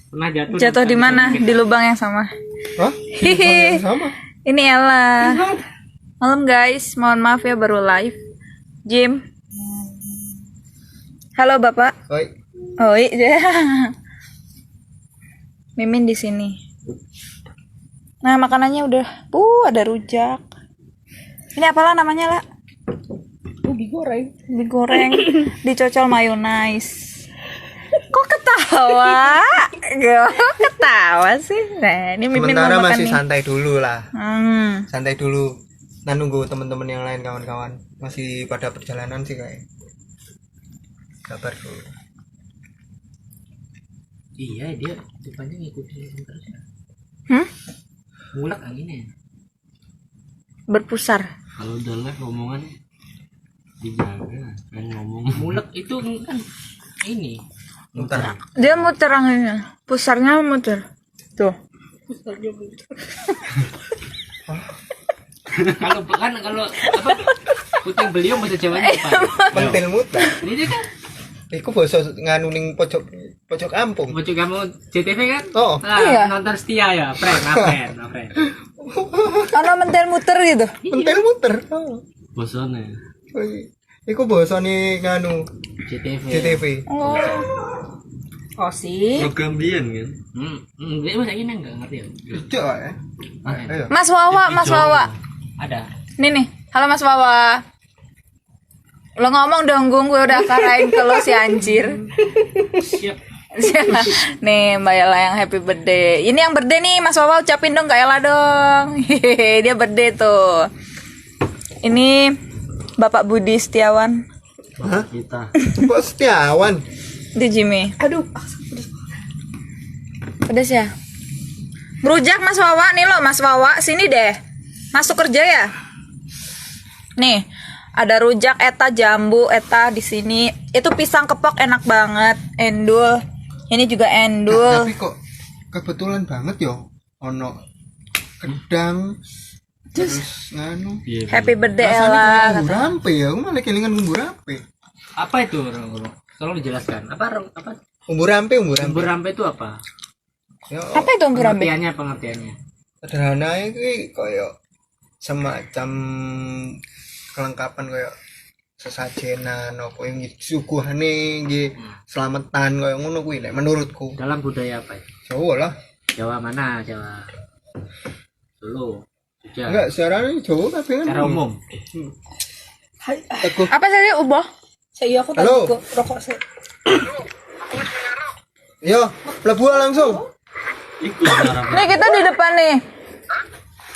Pernah Jatuh di mana? Di lubang yang sama. Hah? Hihi. Sama. Ini Ella. Malam guys, mohon maaf ya baru live. Jim. Halo Bapak. Oi. Oh iya. Mimin di sini. Nah, makanannya udah. Ada rujak. Ini apalah namanya, lah? Digoreng. Digoreng, dicocol mayonaise. Kok ketawa? Kok ketawa sih? Nah, ini Mimin Sementara mau makan masih nih. santai dulu lah. Santai Dulu. Nah, nunggu teman-teman yang lain, kawan-kawan masih pada perjalanan sih kayak. Sabar dulu. Iya, dia depannya ngikutin terus. Mulak anginnya. Berpusar. Kalau udah live ngomongan dijaga, kan ngomong. Mulak itu kan ini. Muter. Dia muter anginnya. Pusarnya muter. Tuh. Kalau apa? Puting beliau bahasa Jawanya apa? Mentil muter. Ini dia kan Iku basa nganu ning pojok kampung. bocah kamu CTV kan? Oh. Iya. Nonton setia ya, prank. Karena mentel muter gitu. Mentil muter. Oh. Bosone Iku basane nganu CTV. Oh sih. program biyen kan. Dia masa ini enggak ngerti ya? Ijo ya. Ayo. Mas Wawa. Ada. Nih. Halo Mas Wawa. Lo ngomong dong, gue udah karain ke lo si anjir. Siap. Nih Mbak Ella yang happy birthday. Ini yang birthday nih Mas Wawa, ucapin dong ke Ella dong. Hehehe, dia birthday tuh. Ini Bapak Budi Setiawan. Hah? Kita. Bapak Setiawan. Di Jimmy. Aduh, pedas ya. Merujak Mas Wawa nih lo, Mas Wawa sini deh. Masuk kerja ya. Nih, ada rujak eta jambu eta di sini. Itu pisang kepok enak banget, endul. Ini juga endul. Tapi kok kebetulan banget yo ono kedang terus nganu. Happy birthday Rasanya Ella. kayak ngumbu rampe ya, aku malah kelingan ngumbu rampe. Apa itu? Tolong dijelaskan. Apa? Ngumbu rampe. Umur rampe itu apa? Ya, Apa itu umur rambe? Pengertiannya. sederhana iki koyo semacam kelengkapan koyo sesajenan apa yang suguhane nggih slametan koyo ngono kuwi nek menurutku. Dalam budaya apa itu? Jawa lah. Jawa mana? Jawa Solo. Jogja. Enggak, secara Jawa kabeh kan. Secara umum. Teguh. Apa tadi ubah? Saya aku tadi Halo. kok rokok saya. Yo, mlebu langsung. Nih kita di depan nih.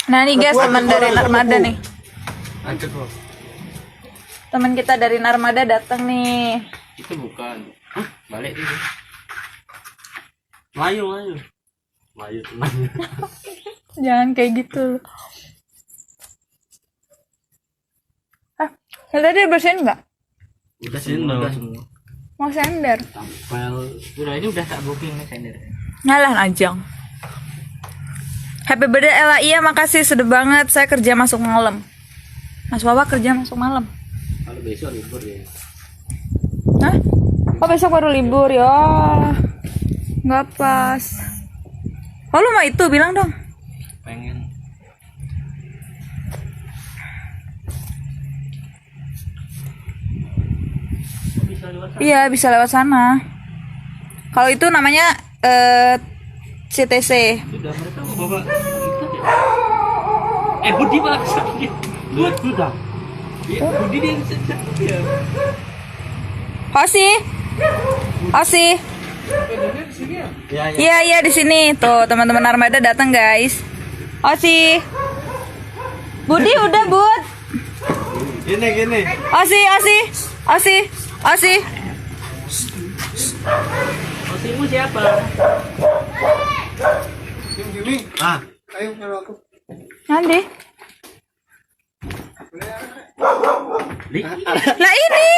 Nah nih guys, teman dari Narmada nih. Ada kok. Teman kita dari Narmada datang nih. Itu bukan. Hah? Balik itu. Layu. Layu teman. Jangan kayak gitu. Tadi bersihin nggak? Udah semua. Mau sender? Tampil. Udah ini udah tak booking nih sender. Ngalah ajang. Happy birthday Ella. Iya makasih, sedih banget. Saya kerja masuk malam. Mas Wawa kerja masuk malam. Kalau besok libur ya. Hah? Oh besok baru libur ya? Nggak pas. Oh lu mau itu bilang dong. Pengen. Iya bisa lewat sana. Kalau itu namanya CTC. Sudah mereka mau bawa. Budi malah sakit. Sudah. Budi dia sakit ya. Osi. Iya di sini. Tuh teman-teman Armada datang guys. Osi. Budi udah Bud. Gini. Osi. Osimu siapa? Jimmy. Ayo karo aku. Nanti. Lah ini.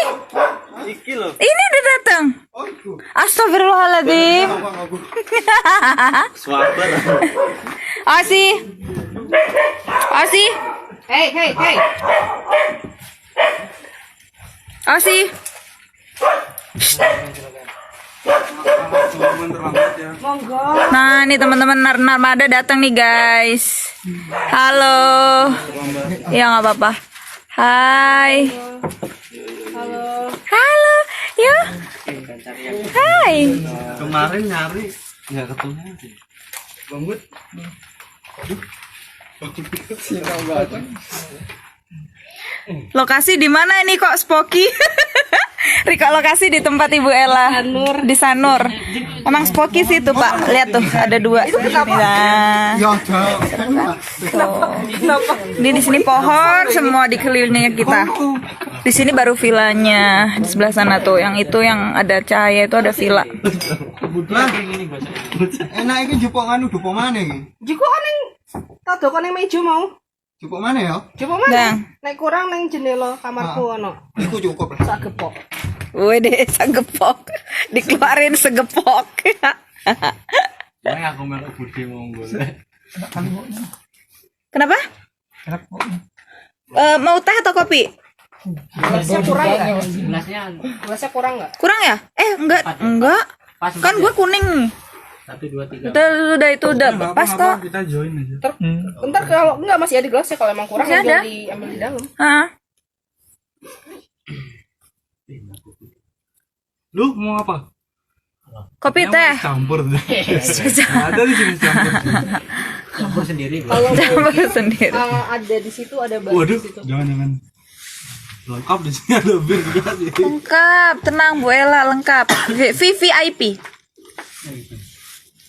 Iki loh. Ini udah datang. Oh, itu. Astagfirullahaladzim. Aku. Swaper. Osi. Hey. Osi. Monggo. Nah, ini teman-teman Narmada datang nih, guys. Halo. Ya nggak apa-apa. Hai. Halo. Halo. Yuk. Hai. Kemarin nyari nggak ketemu. Banget. Lokasi di mana ini kok Spoky? Riko lokasi di tempat Ibu Ella. Di Sanur. Emang Spoky sih tuh Pak. Lihat tuh ada dua. Nah. Ya, Tuh. Ini di sini pohon semua dikelilingnya kita. Di sini baru vilanya. Di sebelah sana tuh, yang itu yang ada cahaya itu ada villa. enak iki jupuk anu dupo mana iki? Jiko neng tak doko neng meja mau. Jupuk mana ya? Coba mana? Gang. Nek kurang neng jendela kamarku ono. Iku cukup lah. Sak gepok. Wede segepok. Dikeluarin segepok. Makanya aku mau budi monggo. Kenapa? Mau teh atau kopi? Gelasnya kurang nggak? Gelasnya Gelasnya kurang nggak? Kurang ya? Enggak. Enggak. pas. Kan gue kuning. 1 2 3. Udah itu udah pas kok. Kita join aja. Ntar kalau enggak masih ada gelasnya, kalau emang kurang Masih ada? diambil di dalam. Hah? Lu mau apa? Kopi teh. Campur deh. Ada di sini campur. Campur sendiri. Kalau Campur sendiri. ada di situ ada batu Waduh, di situ. jangan. Lengkap di sini ada bir juga sih. Lengkap, tenang Bu Ella, lengkap. VVIP.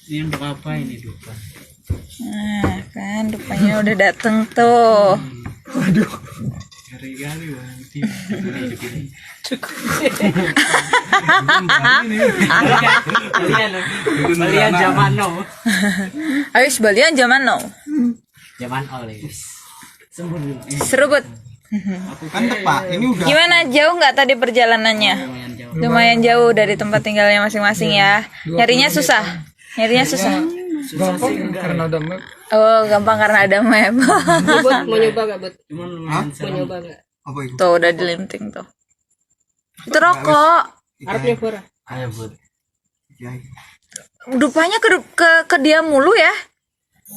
Ini untuk apa ini dupa? Nah, kan rupanya udah dateng tuh. Ngeri kali bang. Ini. Balian zaman now. Ayo balian zaman now. Zaman all ya. Serubut. Kan tepat, ini udah Gimana, jauh nggak tadi perjalanannya? Lumayan jauh. Lumayan jauh dari tempat tinggalnya masing-masing ya. Nyarinya susah. Nyarinya susah. Karena ada map. Oh, gampang karena ada map. Bud, mau nyoba gak, Bud? Cuman lumayan Mau serem. nyoba gak? apa itu? Tuh udah dilinting tuh. Itu rokok. Harap nyoba. Ayo bud. Ya, Rupanya ke dia mulu ya.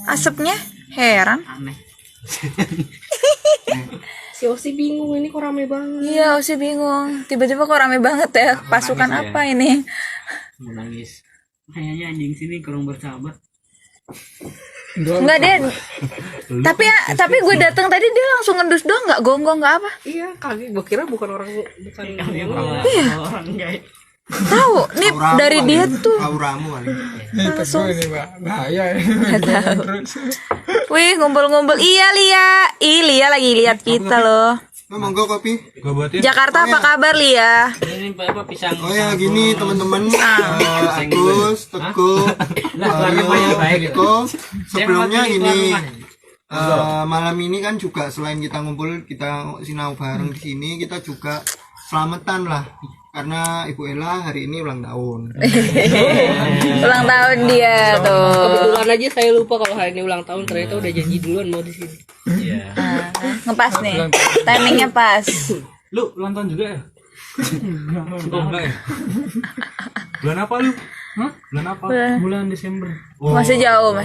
Asapnya. Heran. Aneh. Si Osi bingung, ini kok rame banget. Iya, sih bingung. Tiba-tiba kok rame banget ya. Pasukan nangis ya? apa ini? Mau nangis. Kayaknya anjing sini kurang bersahabat. Enggak deh. Tapi gue datang tadi dia langsung ngedus doang, nggak gonggong nggak apa. Iya, kaget. Gue kira bukan orang Kami orang guys. Tahu nih dari dia tuh auramu kali. langsung. Ini Mbak, bahaya ini. Wih ngumpul-ngumpul. Iya Lia. Lia lagi lihat kita loh. Nah, monggo kopi. Gua buatin. Jakarta apa kabar Lia? Ini apa pisang? Oh ya gini teman-teman, Agus, Teguh, Mario, Riko. Sebelumnya gini, malam ini kan juga selain kita ngumpul, kita sinau bareng di sini, kita juga selamatan lah. Karena Ibu Ella hari ini ulang tahun. Ulang tahun dia tuh. Kebetulan aja saya lupa kalau hari ini ulang tahun, ternyata udah janji duluan mau di sini. Iya. Ngepas nih. Timingnya pas. Lu ulang tahun juga ya? Oh, enggak ya? Bulan apa lu? Hah? Bulan apa? Bulan Desember. Masih jauh.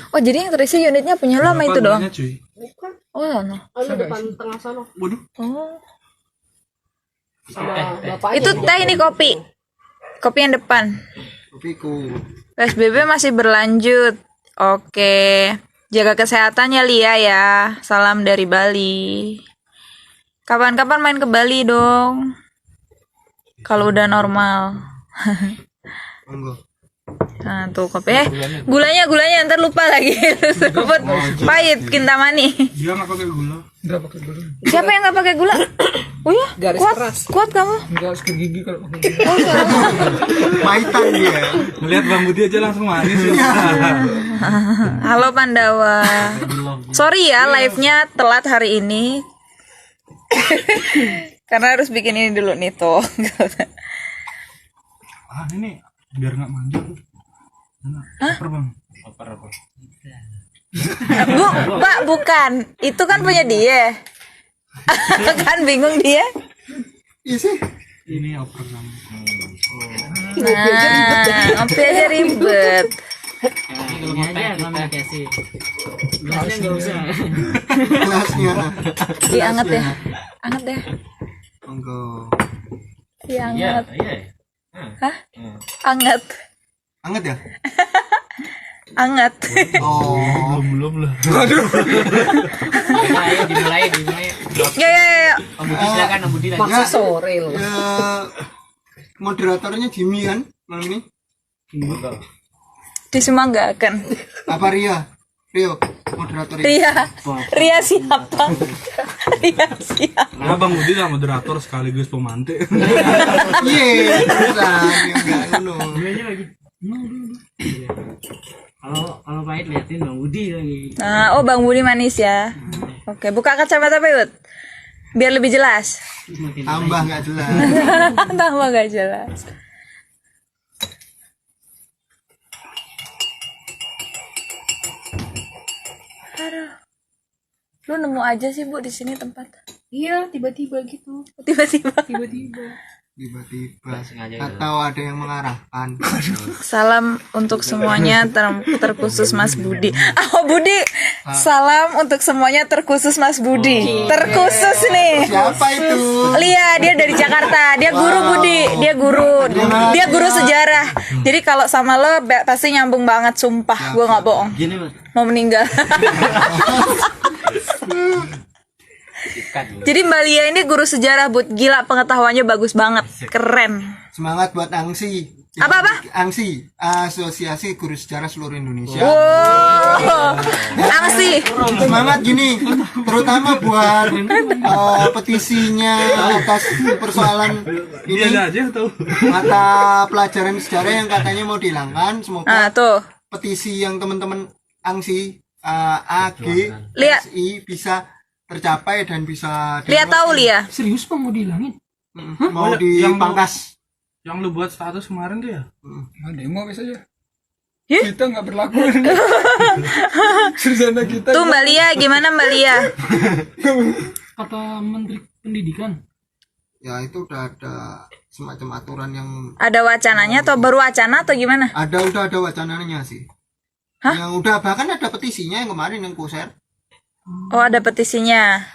Oh jadi yang terisi unitnya punya lo sama itu doang? Namanya, cuy? Bukan. Oh no. Anu depan tengah sana. Waduh. Oh. Sama bapaknya. Itu teh ini kopi. Kopi yang depan. Kopiku. PSBB masih berlanjut. Oke. Jaga kesehatan ya Lia ya. Salam dari Bali. Kapan-kapan main ke Bali dong. Kalau udah normal. Monggo. Nah, tuh kopi. Gulanya ntar lupa lagi. Sebut pahit Kintamani. Dia nggak pakai gula. Nggak pakai gula. Siapa yang nggak pakai gula? Oh ya, Garis kuat, keras. kuat kamu. Nggak harus ke gigi kalau pakai gula. Pahitan dia. Melihat Bang Budi aja langsung manis. Halo Pandawa. Sorry ya, live-nya telat hari ini. Karena harus bikin ini dulu nih tuh. Ah ini biar nggak manja tuh. Lapar Bang. Apa? Pak, bukan. Itu kan punya dia. Kan bingung dia. Iya sih. Ini oper sama. Nah, ngopi aja ribet. Ini aja komunikasi. Gelasnya nggak usah. Gelasnya. Iya, anget ya. Anget ya. Monggo. Iya, Iya, anget. iya. Hah? Anget. Anget ya? Anget. Oh. Belum lah. Ayo dimulai. Ya. Om Budi silakan, Om Budi lanjut. Masa sore loh. Ya, moderatornya Jimmy kan malam ini? Di Semanggakan. Apa Ria? Rio, moderatornya. Ria siapa? Ria siapa? Nah, Bang Budi lah moderator sekaligus pemantik. Iya, beneran. Ya enggak ngono. Kalau pahit liatin Bang Budi lagi. Nah, oh Bang Budi manis ya. Oke, buka kacamata Peyut. Biar lebih jelas. Tambah enggak jelas. Tambah gak jelas. Aduh. Lu nemu aja sih Bu di sini tempat. Iya, tiba-tiba gitu. Tiba-tiba. Tiba-tiba Sengaja atau ada yang mengarahkan. Salam untuk semuanya terkhusus Mas Budi. Oh Budi, salam untuk semuanya terkhusus Mas Budi. Terkhusus nih. Siapa itu? Lia, dia dari Jakarta. Dia guru Budi, dia guru sejarah. Jadi kalau sama lo pasti nyambung banget, sumpah, gue nggak bohong. Gini Mas. Mau meninggal. Jadi Mbak Lia ini guru sejarah, Bud. Gila, pengetahuannya bagus banget, keren. Semangat buat ANGSI. Apa? ANGSI, Asosiasi Guru Sejarah Seluruh Indonesia. Wow, angsi. Semangat gini, terutama buat petisinya atas persoalan Dia ini, aja tahu. mata pelajaran sejarah yang katanya mau dihilangkan. Semoga Nah tuh, petisi yang teman-teman ANGSI, AG, Lihat. SI bisa tercapai dan bisa Lia tahu Lia. Serius Bang mau dihilangin? mau Oh, yang dipangkas. Yang lu buat status kemarin tuh ya? Demo biasa aja. Ih? Kita nggak berlaku. Sursana kita. Tuh Mbak Lia, gimana Mbak Lia? Kata Menteri Pendidikan. Ya itu udah ada semacam aturan yang Ada wacananya atau baru wacana atau gimana? udah ada wacananya sih. Hah? Yang udah bahkan ada petisinya yang kemarin yang ku share. Oh ada petisinya.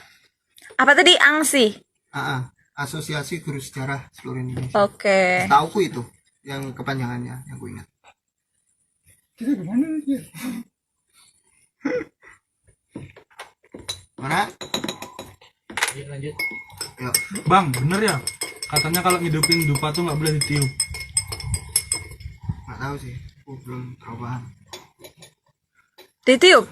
Apa tadi angsi? Asosiasi Guru Sejarah Seluruh Indonesia. Oke. Tauku itu yang kepanjangannya yang ku ingat. Kita kemana nih? Mana? Lanjut. Yuk. Bang, bener ya? Katanya kalau ngidupin dupa tuh nggak boleh ditiup. Nggak tahu sih. Aku belum tahu paham. Ditiup.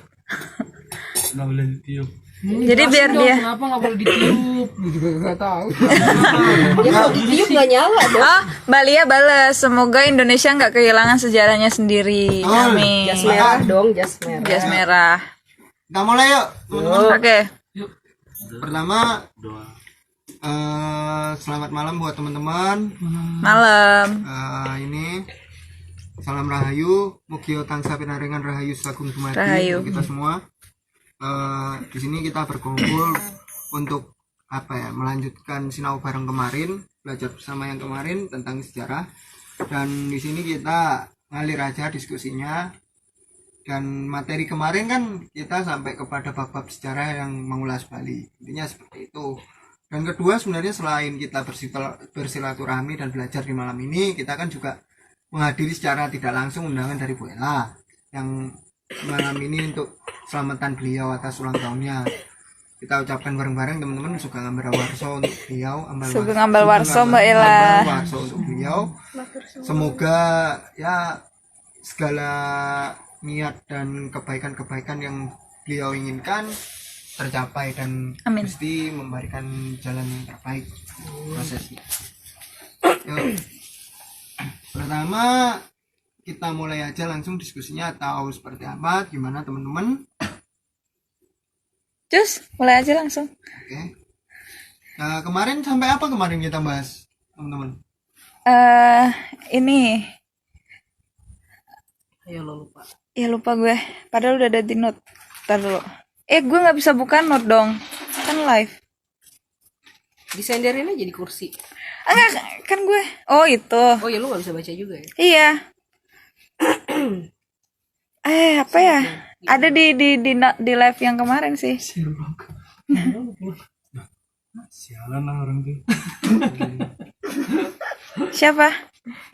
Nggak boleh ditiup. Jadi biar dia. Kenapa nggak boleh ditiup? Gue juga nggak tahu. Ya kalau ditiup nggak nyala dong. Oh, Mbak Lia balas. Semoga Indonesia nggak kehilangan sejarahnya sendiri. Oh, Amin. Jas merah dong, jas merah. Jas merah. Kita mulai yuk, teman-teman. Oke. Pertama, selamat malam buat teman-teman. Malam. Ini salam rahayu, mugio tansah pinaringan rahayu sagung dumadi Rahayu. untuk kita semua. Di sini kita berkumpul untuk apa ya, melanjutkan sinau bareng kemarin, belajar bersama yang kemarin tentang sejarah. Dan di sini kita ngalir aja diskusinya. Dan materi kemarin kan kita sampai kepada bab-bab sejarah yang mengulas Bali. Intinya seperti itu. Dan kedua, sebenarnya selain kita bersilaturahmi dan belajar di malam ini, kita kan juga menghadiri secara tidak langsung undangan dari Bu Ella yang malam ini untuk selamatan beliau atas ulang tahunnya. Kita ucapkan bareng-bareng teman-teman, Sugeng Ambal Warso untuk beliau, Sugeng Ambal Warso Mbak Ella. Ambal Warso untuk beliau. Semoga ya segala niat dan kebaikan-kebaikan yang beliau inginkan tercapai dan Amin. mesti memberikan jalan yang terbaik prosesnya. Yuk. Pertama kita mulai aja langsung diskusinya atau seperti apa, gimana teman-teman? Cus, mulai aja langsung. Oke. Nah, kemarin sampai apa kemarin kita bahas, teman-teman? Ini Ayo lo lupa. ya lupa gue. Padahal udah ada di note. Ntar dulu. Gue nggak bisa buka note dong. Kan live. Disenderin aja di kursi. Enggak, kan gue. Oh, itu. Oh ya lu gak bisa baca juga ya? Iya. Apa ya? Ada di live yang kemarin sih. Sialan lah orang tuh. Siapa?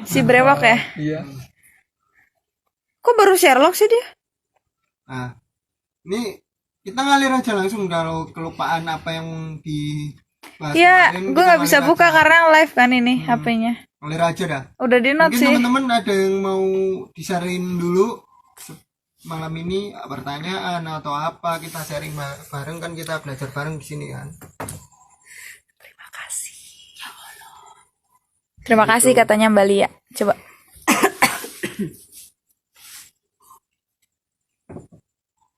Si Brewok ya? Iya. Kok baru Sherlock sih dia? Nah, ini kita ngalir aja langsung kalau kelupaan apa yang di Iya, gue nggak bisa buka karena live kan ini HP-nya. ngalir aja dah. Udah di note Mungkin sih. teman-teman ada yang mau di-sharein dulu malam ini pertanyaan atau apa, kita sharing bareng kan, kita belajar bareng di sini kan. Terima kasih katanya Mbak Lia. Coba.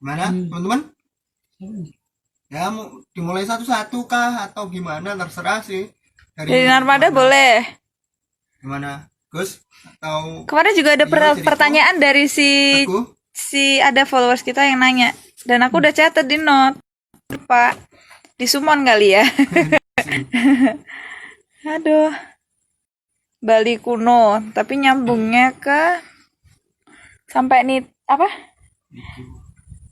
Gimana teman-teman? Ya mau dimulai satu-satu kah atau gimana, terserah sih. Dari Narmada boleh. Gimana Gus? Atau Kemarin juga ada Iya, jadi pertanyaan dari Teguh? ada followers kita yang nanya. Dan aku udah catat di note. Pak. Di Sumon kali ya. Aduh. Bali kuno, tapi nyambungnya ke sampai nih apa?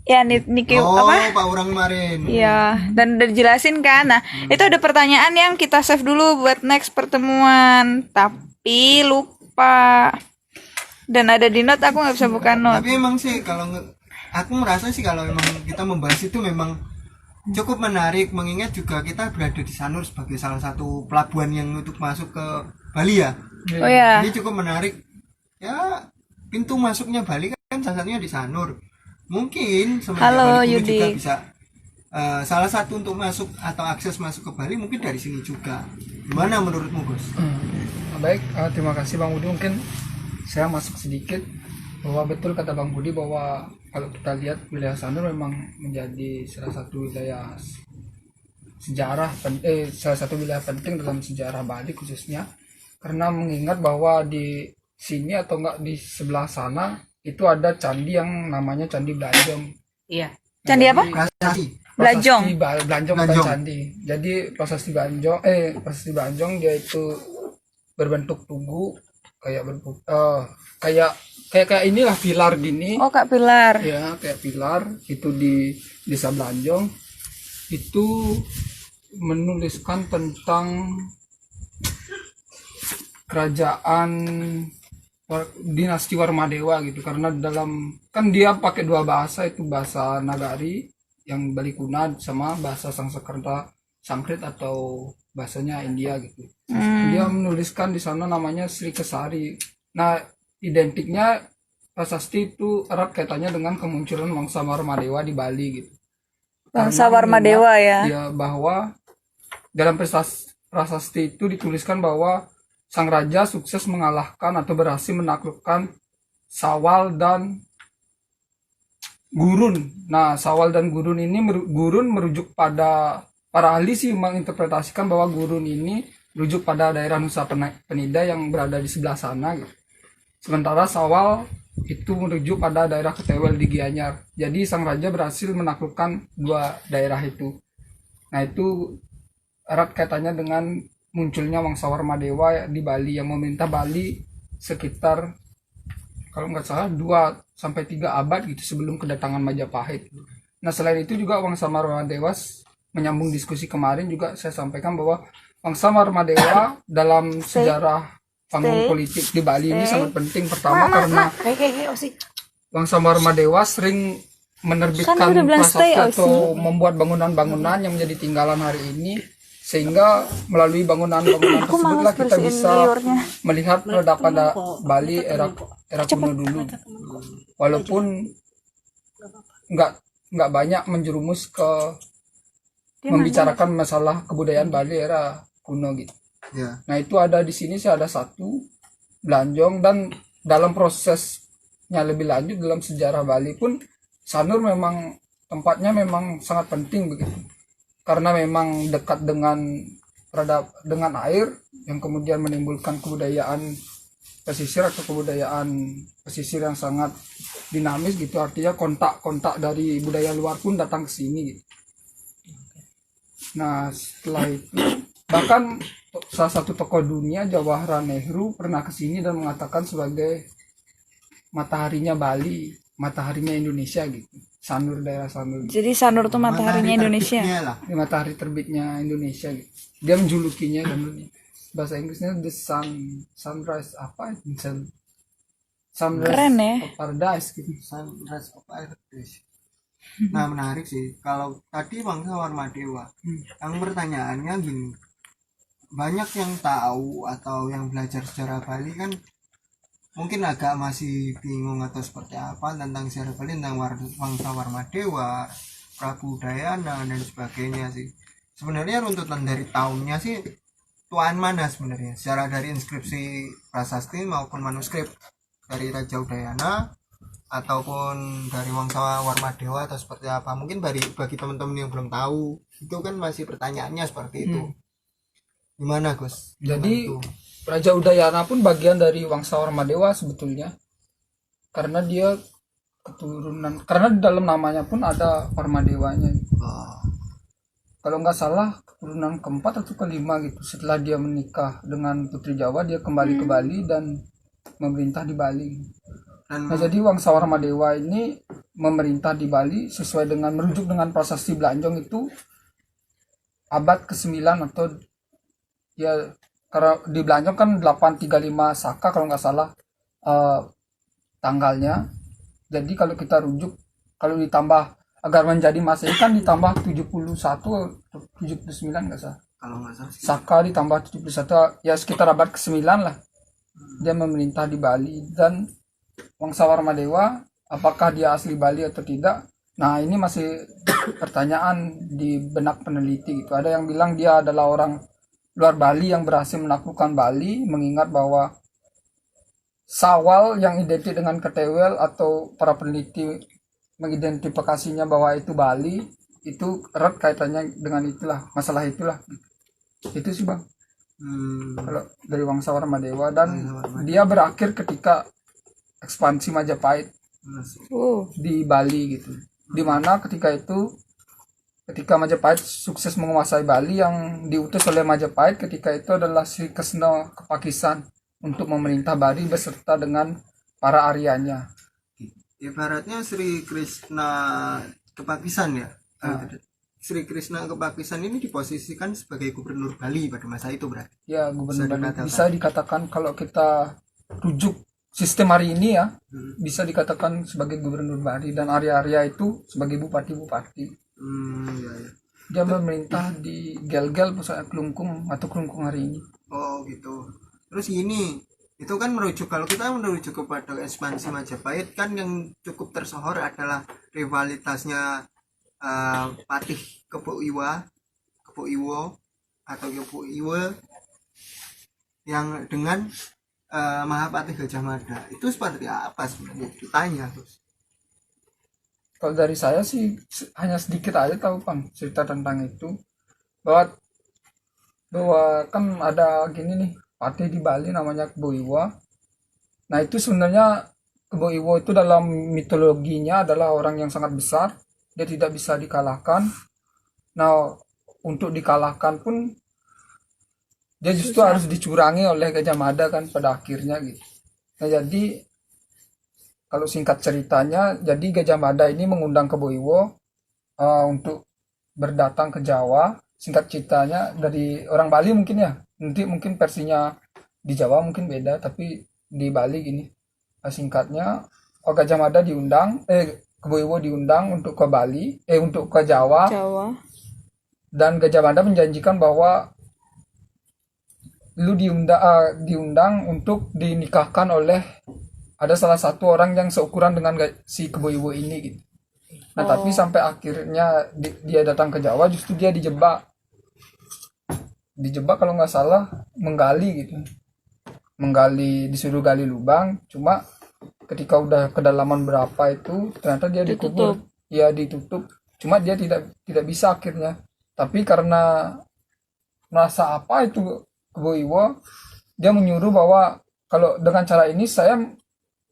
Ya Niki apa? Pak Urang kemarin. Iya, dan udah dijelasin kan. Nah, itu ada pertanyaan yang kita save dulu buat next pertemuan, tapi lupa. Dan ada di note, aku nggak bisa buka note. Tapi emang sih kalau aku merasa sih kalau memang kita membahas itu memang cukup menarik, mengingat juga kita berada di Sanur sebagai salah satu pelabuhan yang untuk masuk ke Bali ya. Oh ya. Ini cukup menarik. Ya, pintu masuknya Bali kan salah satunya di Sanur. Mungkin semenjak Halo, Bali Yudi. juga bisa salah satu untuk masuk atau akses masuk ke Bali mungkin dari sini juga. Gimana menurutmu, Gus? Baik, terima kasih Bang Budi. Mungkin saya masuk sedikit bahwa betul kata Bang Budi bahwa kalau kita lihat wilayah Sanur memang menjadi salah satu wilayah sejarah, salah satu wilayah penting dalam sejarah Bali khususnya, karena mengingat bahwa di sini atau enggak di sebelah sana itu ada candi yang namanya Candi Blanjong. Iya. Candi apa? Prasasti. Blanjong. Blanjong bukan Blanjong. candi. Jadi prasasti Blanjong dia itu berbentuk tugu, kayak bentuk kayak inilah pilar gini. Oh, Kak Pilar. Ya, kayak pilar itu di Desa Blanjong. Itu menuliskan tentang kerajaan dinasti Warmadewa gitu, karena dalam kan dia pakai dua bahasa, itu bahasa Nagari yang Bali Kuna sama bahasa Sanskerta Sanskrit atau bahasanya India gitu. Dia menuliskan di sana namanya Sri Kesari. Nah, identiknya prasasti itu erat kaitannya dengan kemunculan bangsa Warmadewa di Bali gitu. Bangsa Karena Warmadewa ya. Ya, bahwa dalam prasasti itu dituliskan bahwa sang raja sukses mengalahkan atau berhasil menaklukkan Sawal dan Gurun. Nah, Sawal dan Gurun ini Gurun merujuk pada para ahli sih menginterpretasikan bahwa Gurun ini merujuk pada daerah Nusa Penida yang berada di sebelah sana gitu. Sementara Sawal itu merujuk pada daerah Ketewel di Gianyar. Jadi sang raja berhasil menaklukkan dua daerah itu. Nah, itu erat kaitannya dengan munculnya Wangsa Warmadewa di Bali yang memerintah Bali sekitar kalau nggak salah 2-3 abad gitu sebelum kedatangan Majapahit. Nah, selain itu juga Wangsa Warmadewa, menyambung diskusi kemarin juga saya sampaikan bahwa Wangsa Warmadewa dalam sejarah panggung politik di Bali ini sangat penting. Pertama karena Wangsa Warmadewa sering menerbitkan Kan udah bilang stay, prasasti atau membuat bangunan-bangunan yang menjadi tinggalan hari ini, sehingga melalui bangunan-bangunan tersebutlah kita bisa melihat peradaban Bali era kuno dulu. Walaupun nggak banyak menjerumus ke membicarakan masalah kebudayaan Bali era kuno gitu. Ya. Nah, itu ada di sini sih ada satu Blanjong, dan dalam prosesnya lebih lanjut dalam sejarah Bali pun Sanur memang tempatnya memang sangat penting begitu. Karena memang dekat dengan air yang kemudian menimbulkan kebudayaan pesisir atau kebudayaan pesisir yang sangat dinamis gitu, artinya kontak-kontak dari budaya luar pun datang ke sini gitu. Nah, setelah itu Bahkan salah satu tokoh dunia Jawaharlal Nehru pernah kesini dan mengatakan sebagai mataharinya Bali, mataharinya Indonesia gitu. Sanur, daerah Sanur. Jadi Sanur tuh mataharinya Indonesia. terbitnya lah. Ini matahari terbitnya Indonesia gitu. Dia menjulukinya kan bahasa Inggrisnya the sunrise apa itu? Sunrise Keren ya. of paradise gitu. Sunrise of Paradise. Nah menarik sih. Kalau tadi Bangsa Warmadewa, yang pertanyaannya gini, banyak yang tahu atau yang belajar sejarah Bali kan mungkin agak masih bingung atau seperti apa tentang sejarah Bali, tentang Wangsa Warmadewa, Prabu Dayana dan sebagainya sih. Sebenarnya runtutan dari tahunnya sih tuan mana sebenarnya, secara dari inskripsi prasasti maupun manuskrip dari Raja Udayana ataupun dari Wangsa Warmadewa atau seperti apa, mungkin bagi teman-teman yang belum tahu itu kan masih pertanyaannya seperti itu. Gimana Gus? Jadi Itu. Raja Udayana pun bagian dari Wangsa Warmadewa sebetulnya, karena dia keturunan, karena di dalam namanya pun ada Warmadewanya. Oh, Kalau nggak salah keturunan keempat atau kelima gitu. Setelah dia menikah dengan Putri Jawa, dia kembali ke Bali dan memerintah di Bali. dan Nah, jadi Wangsa Warmadewa ini memerintah di Bali sesuai dengan merujuk dengan prasasti Blanjong itu abad ke-9 atau ya, karena di Blanjong kan 835 Saka kalau nggak salah tanggalnya. Jadi kalau kita rujuk, kalau ditambah agar menjadi Masehi kan ditambah 71 atau 79 nggak salah. kalau nggak salah sih, Saka ditambah 71 ya sekitar abad ke-9 lah. Dia memerintah di Bali. Dan Wangsa Warmadewa apakah dia asli Bali atau tidak? Nah, ini masih pertanyaan di benak peneliti gitu. Ada yang bilang dia adalah orang luar Bali yang berhasil menaklukkan Bali, mengingat bahwa Sawal yang identik dengan Ketewel atau para peneliti mengidentifikasinya bahwa itu Bali, itu erat kaitannya dengan itulah, masalah itulah. Itu sih Bang. Kalau dari Wangsa Warmadewa, dan dia berakhir ketika ekspansi Majapahit di Bali gitu. Dimana ketika Majapahit sukses menguasai Bali, yang diutus oleh Majapahit ketika itu adalah Sri Kresna Kepakisan untuk memerintah Bali beserta dengan para Aryanya. ibaratnya Sri Krishna Kepakisan ya. Sri Krishna Kepakisan ini diposisikan sebagai gubernur Bali pada masa itu berarti. Ya, gubernur Bisa Bali. dikatakan. Bisa dikatakan kalau kita rujuk sistem hari ini ya, bisa dikatakan sebagai gubernur Bali, dan Arya-Arya itu sebagai bupati-bupati. Ya, ya. Dia memerintah di Gel-Gel, pusat Kelungkung atau Kelungkung hari ini. Oh gitu. Terus ini itu kan merujuk, kalau kita merujuk kepada ekspansi Majapahit kan yang cukup tersohor adalah rivalitasnya Patih Kebo Iwo atau Kebo Iwo yang dengan Mahapatih Gajah Mada. Itu seperti apa sebenarnya ceritanya terus? Kalau dari saya sih hanya sedikit aja tahu Bang cerita tentang itu, bahwa kan ada gini nih, patih di Bali namanya Kebo Iwo. Nah, itu sebenarnya Kebo Iwo itu dalam mitologinya adalah orang yang sangat besar, dia tidak bisa dikalahkan. Nah, untuk dikalahkan pun dia justru harus dicurangi oleh Gajah Mada kan pada akhirnya gitu. Nah, jadi kalau singkat ceritanya, jadi Gajah Mada ini mengundang Kebo Iwo untuk berdatang ke Jawa. Singkat ceritanya dari orang Bali mungkin ya, nanti mungkin versinya di Jawa mungkin beda, tapi di Bali gini singkatnya, Gajah Mada diundang, Kebo Iwo diundang untuk ke Bali, untuk ke Jawa. Dan Gajah Mada menjanjikan bahwa lu diundang untuk dinikahkan oleh ada salah satu orang yang seukuran dengan si Kebo Iwo ini gitu. Nah, tapi sampai akhirnya dia datang ke Jawa, justru dia dijebak kalau nggak salah menggali gitu, disuruh gali lubang, cuma ketika udah kedalaman berapa itu ternyata dia dikubur, ditutup, cuma dia tidak bisa akhirnya. Tapi karena merasa apa itu Kebo Iwo, dia menyuruh bahwa kalau dengan cara ini saya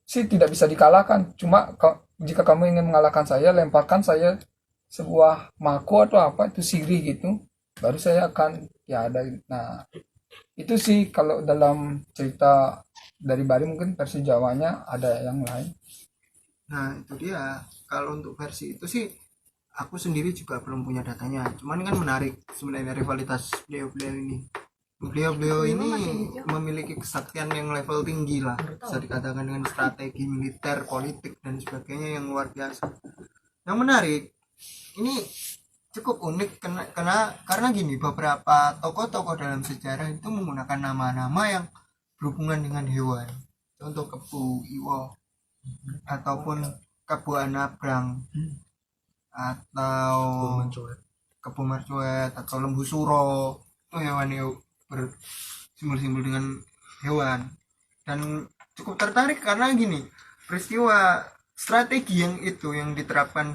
sih tidak bisa dikalahkan, cuma jika kamu ingin mengalahkan saya, lemparkan saya sebuah mako atau apa itu sirih gitu, baru saya akan tiada. Nah, itu sih kalau dalam cerita dari Bari, mungkin versi Jawanya ada yang lain. Nah itu dia, kalau untuk versi itu sih aku sendiri juga belum punya datanya, cuman kan menarik sebenarnya rivalitas beliau-beliau ini. Beliau-beliau ini memiliki kesaktian yang level tinggi lah, bisa dikatakan dengan strategi militer, politik dan sebagainya yang luar biasa. Yang menarik ini cukup unik karena gini, beberapa tokoh-tokoh dalam sejarah itu menggunakan nama-nama yang berhubungan dengan hewan. Contoh Kebu Iwo ataupun Kebu Anabrang atau Kebu Marcuet atau Lembu Suro, itu hewan yang bersimbol-simbol dengan hewan. Dan cukup tertarik karena gini, peristiwa strategi yang itu yang diterapkan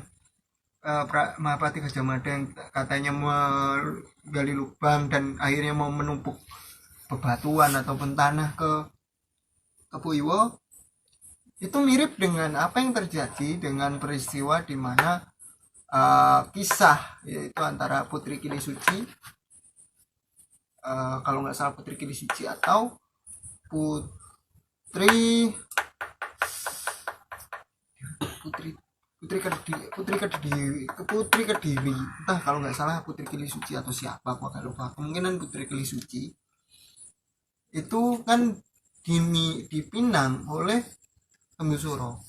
Mahapati Gajah Mada yang katanya menggali lubang dan akhirnya mau menumpuk bebatuan ataupun tanah ke Kebu Iwo, itu mirip dengan apa yang terjadi dengan peristiwa di mana kisah yaitu antara Putri Kili Suci, kalau nggak salah Putri Kili Suci atau Putri Kediri, entah, kalau nggak salah Putri Kili Suci atau siapa, aku agak lupa, kemungkinan Putri Kili Suci itu kan dipinang oleh Lembu Suro,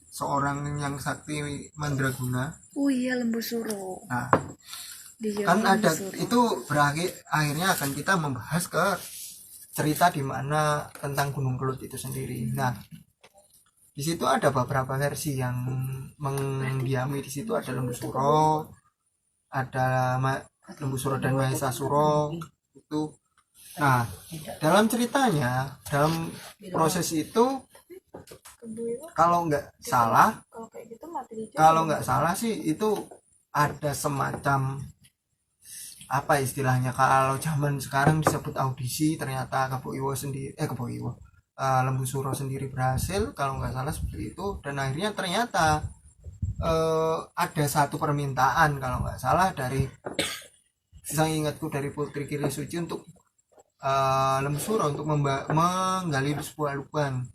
seorang yang sakti mandraguna. Oh iya, Lembu Suro. Nah, Dia kan Lembu ada Suro. itu akhirnya akan kita membahas ke cerita di mana tentang Gunung Kelut itu sendiri. Nah, di situ ada beberapa versi yang mendiami. Di situ ada Lembu Suro, ada Lembu Suro dan Mahesa Suro itu. Nah, dalam ceritanya, dalam proses itu, kalau nggak salah, sih itu ada semacam apa istilahnya, kalau zaman sekarang disebut audisi. Ternyata Lembu Suro sendiri berhasil, kalau nggak salah seperti itu. Dan akhirnya ternyata ada satu permintaan, kalau nggak salah, dari ingatku dari Putri Kili Suci untuk Lembu Suro untuk menggali sebuah lubang.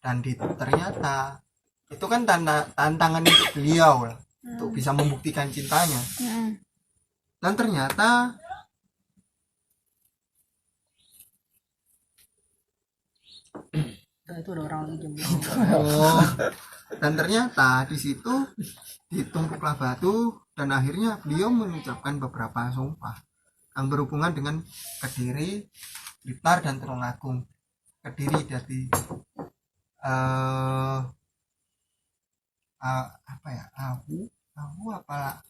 Dan ternyata itu kan tantangan untuk beliau lah, untuk bisa membuktikan cintanya. Dan ternyata itu ada orang lagi jemput. dan ternyata di situ ditumpuklah batu dan akhirnya beliau mengucapkan beberapa sumpah yang berhubungan dengan Kediri, Blitar dan Tulungagung. Kediri jadi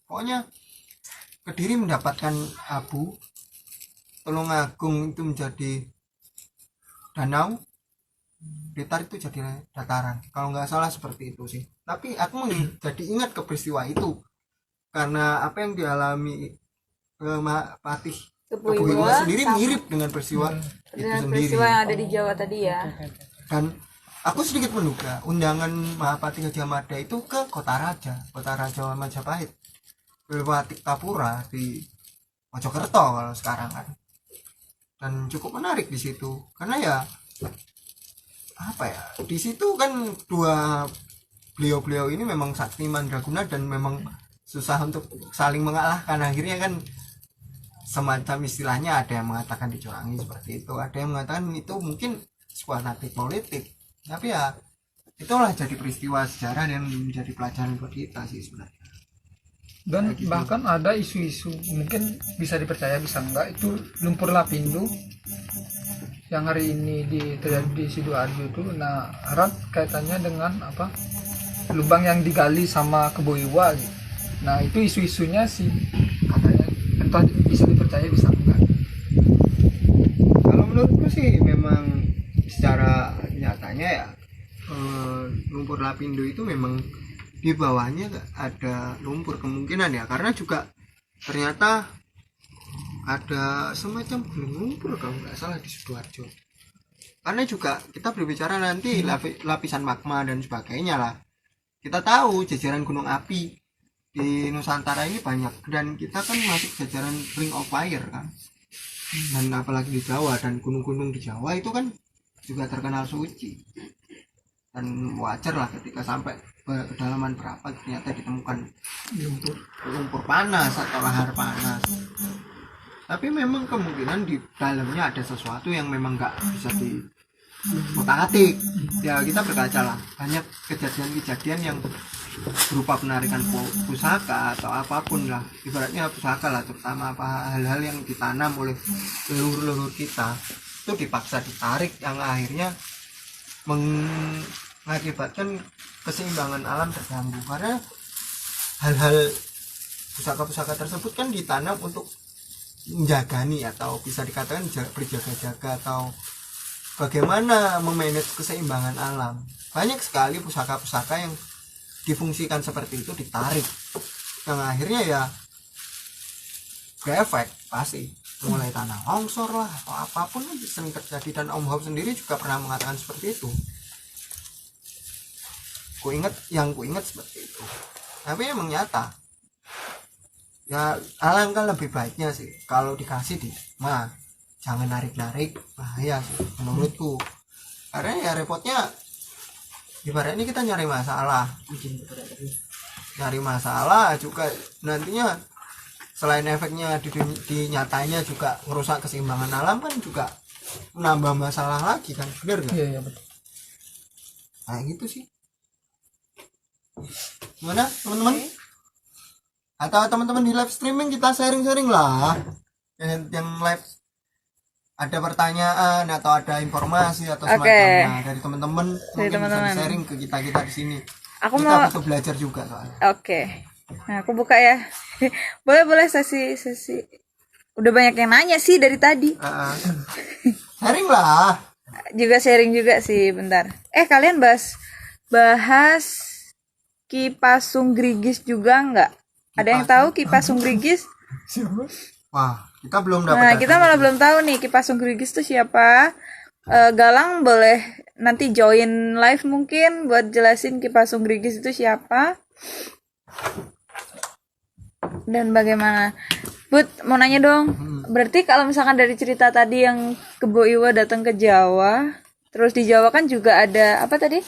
pokoknya Kediri mendapatkan abu, Tulungagung itu menjadi danau, Blitar itu jadi dataran, kalau nggak salah seperti itu sih. Tapi aku jadi ingat ke peristiwa itu karena apa yang dialami Patih Kebu Iwo sendiri mirip dengan peristiwa itu sendiri. Peristiwa yang ada di Jawa tadi ya. Dan aku sedikit menduga undangan Mahapati Gajah Mada itu ke Kota Raja Majapahit, Watik Tapura di Mojokerto kalau sekarang kan. Dan cukup menarik di situ karena ya di situ kan dua beliau ini memang sakti mandraguna dan memang susah untuk saling mengalahkan. Akhirnya kan semacam istilahnya ada yang mengatakan dicurangi seperti itu, ada yang mengatakan itu mungkin sebuah taktik politik. Tapi ya itulah jadi peristiwa sejarah yang menjadi pelajaran buat kita sih sebenarnya. Dan bahkan ada isu-isu, mungkin bisa dipercaya bisa enggak, itu lumpur lapindo yang hari ini terjadi di Sidoarjo itu. Nah, erat kaitannya dengan apa, lubang yang digali sama Kebu Iwo gitu. Nah, itu isu-isunya sih katanya, entah bisa dipercaya bisa enggak. Kalau menurutku sih memang secara nyatanya ya lumpur lapindo itu memang di bawahnya ada lumpur kemungkinan ya, karena juga ternyata ada semacam gunung lumpur kalau nggak salah di Sidoarjo. Karena juga kita berbicara nanti lapisan magma dan sebagainya lah. Kita tahu jajaran gunung api di Nusantara ini banyak, dan kita kan masuk jajaran Ring of Fire kan, dan apalagi di Jawa, dan gunung-gunung di Jawa itu kan juga terkenal suci, dan wajar lah ketika sampai kedalaman berapa ternyata ditemukan lumpur panas atau lahar panas. Tapi memang kemungkinan di dalamnya ada sesuatu yang memang nggak bisa dikotak-atik. Ya kita berkaca lah, banyak kejadian-kejadian yang berupa penarikan pusaka atau apapun lah, ibaratnya pusaka lah, terutama apa hal-hal yang ditanam oleh leluhur-leluhur kita itu dipaksa ditarik, yang akhirnya mengakibatkan keseimbangan alam terganggu, karena hal-hal pusaka-pusaka tersebut kan ditanam untuk menjagani atau bisa dikatakan berjaga-jaga atau bagaimana memanage keseimbangan alam. Banyak sekali pusaka-pusaka yang difungsikan seperti itu ditarik, yang akhirnya ya berefek pasti, mulai tanah longsor lah atau apapun sering terjadi. Dan Om Hop sendiri juga pernah mengatakan seperti itu. Yang ku ingat seperti itu, tapi emang nyata. Ya alangkah lebih baiknya sih kalau dikasih di mah jangan narik-narik, bahaya sih menurutku, karena ya repotnya ibaratnya kita nyari masalah juga nantinya, selain efeknya di nyatanya juga merusak keseimbangan alam, kan juga menambah masalah lagi kan, bener gak? Iya betul. Nah gitu sih. Gimana teman-teman? Atau teman-teman di live streaming kita sharing-sharing lah, yang live ada pertanyaan atau ada informasi atau semacamnya dari teman-teman, mungkin bisa sharing ke kita di sini. Aku kita butuh belajar juga soalnya. Oke. Nah, aku buka ya. boleh sesi. Udah banyak yang nanya sih dari tadi. Sharing lah. Juga sharing juga sih, bentar. Kalian bahas Ki Pasung Grigis juga nggak? Ada yang tahu Ki Pasung Grigis? Wah, kita belum dapat. Nah, kita malah belum tahu nih Ki Pasung Grigis itu siapa. Galang boleh nanti join live mungkin buat jelasin Ki Pasung Grigis itu siapa dan bagaimana. Bud, mau nanya dong. Berarti kalau misalkan dari cerita tadi yang Kebo Iwa datang ke Jawa, terus di Jawa kan juga ada apa tadi?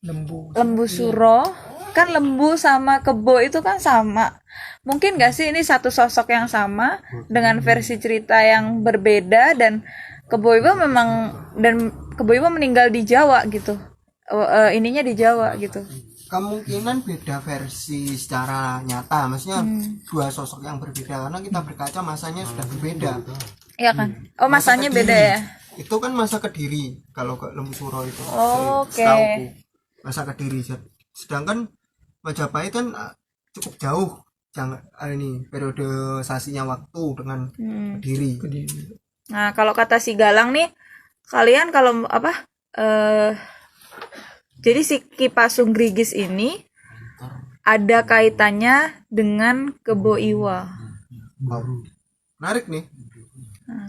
Lembu Suro. Kan lembu sama kebo itu kan sama. Mungkin gak sih ini satu sosok yang sama dengan versi cerita yang berbeda, dan Kebo Iwa meninggal di Jawa gitu. Ininya di Jawa gitu. Kemungkinan beda versi secara nyata, maksudnya dua sosok yang berbeda, karena kita berkaca masanya sudah berbeda. Iya kan? Oh, masanya beda ya. Itu kan masa Kediri kalau ke Lembu Suro itu. Oke. Masa Kediri. Sedangkan Majapahit kan cukup jauh, ini periodisasinya waktu dengan Kediri. Nah, kalau kata si Galang nih, kalian kalau jadi si Ki Pasung Grigis ini ada kaitannya dengan Kebo Iwa. Menarik nih. Nah,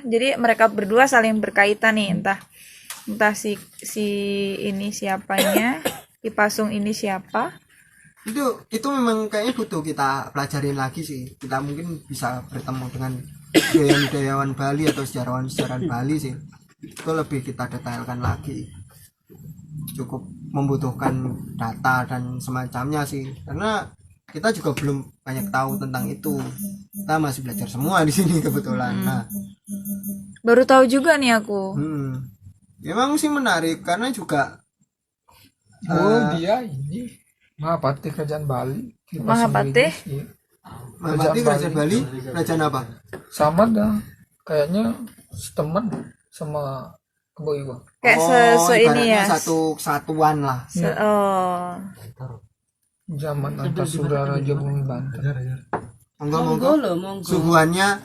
jadi mereka berdua saling berkaitan nih, entah si ini siapanya, Ki Pasung ini siapa. Itu memang kayaknya butuh kita pelajarin lagi sih. Kita mungkin bisa bertemu dengan budayawan Bali atau sejarawan Bali sih. Itu lebih kita detailkan lagi. Cukup membutuhkan data dan semacamnya sih, karena kita juga belum banyak tahu tentang itu. Kita masih belajar semua di sini kebetulan. Nah, baru tahu juga nih aku. Memang sih menarik karena juga dia ini Mahapati Kerajaan Bali. Mahapati Kerajaan Bali, kerajaan apa? Sama dah, kayaknya setemen sama Kebo Iwa. Kayak ini ya. Satu kesatuan lah. Zaman Antasura Raja Bumi Banten. Monggo. Suguhannya.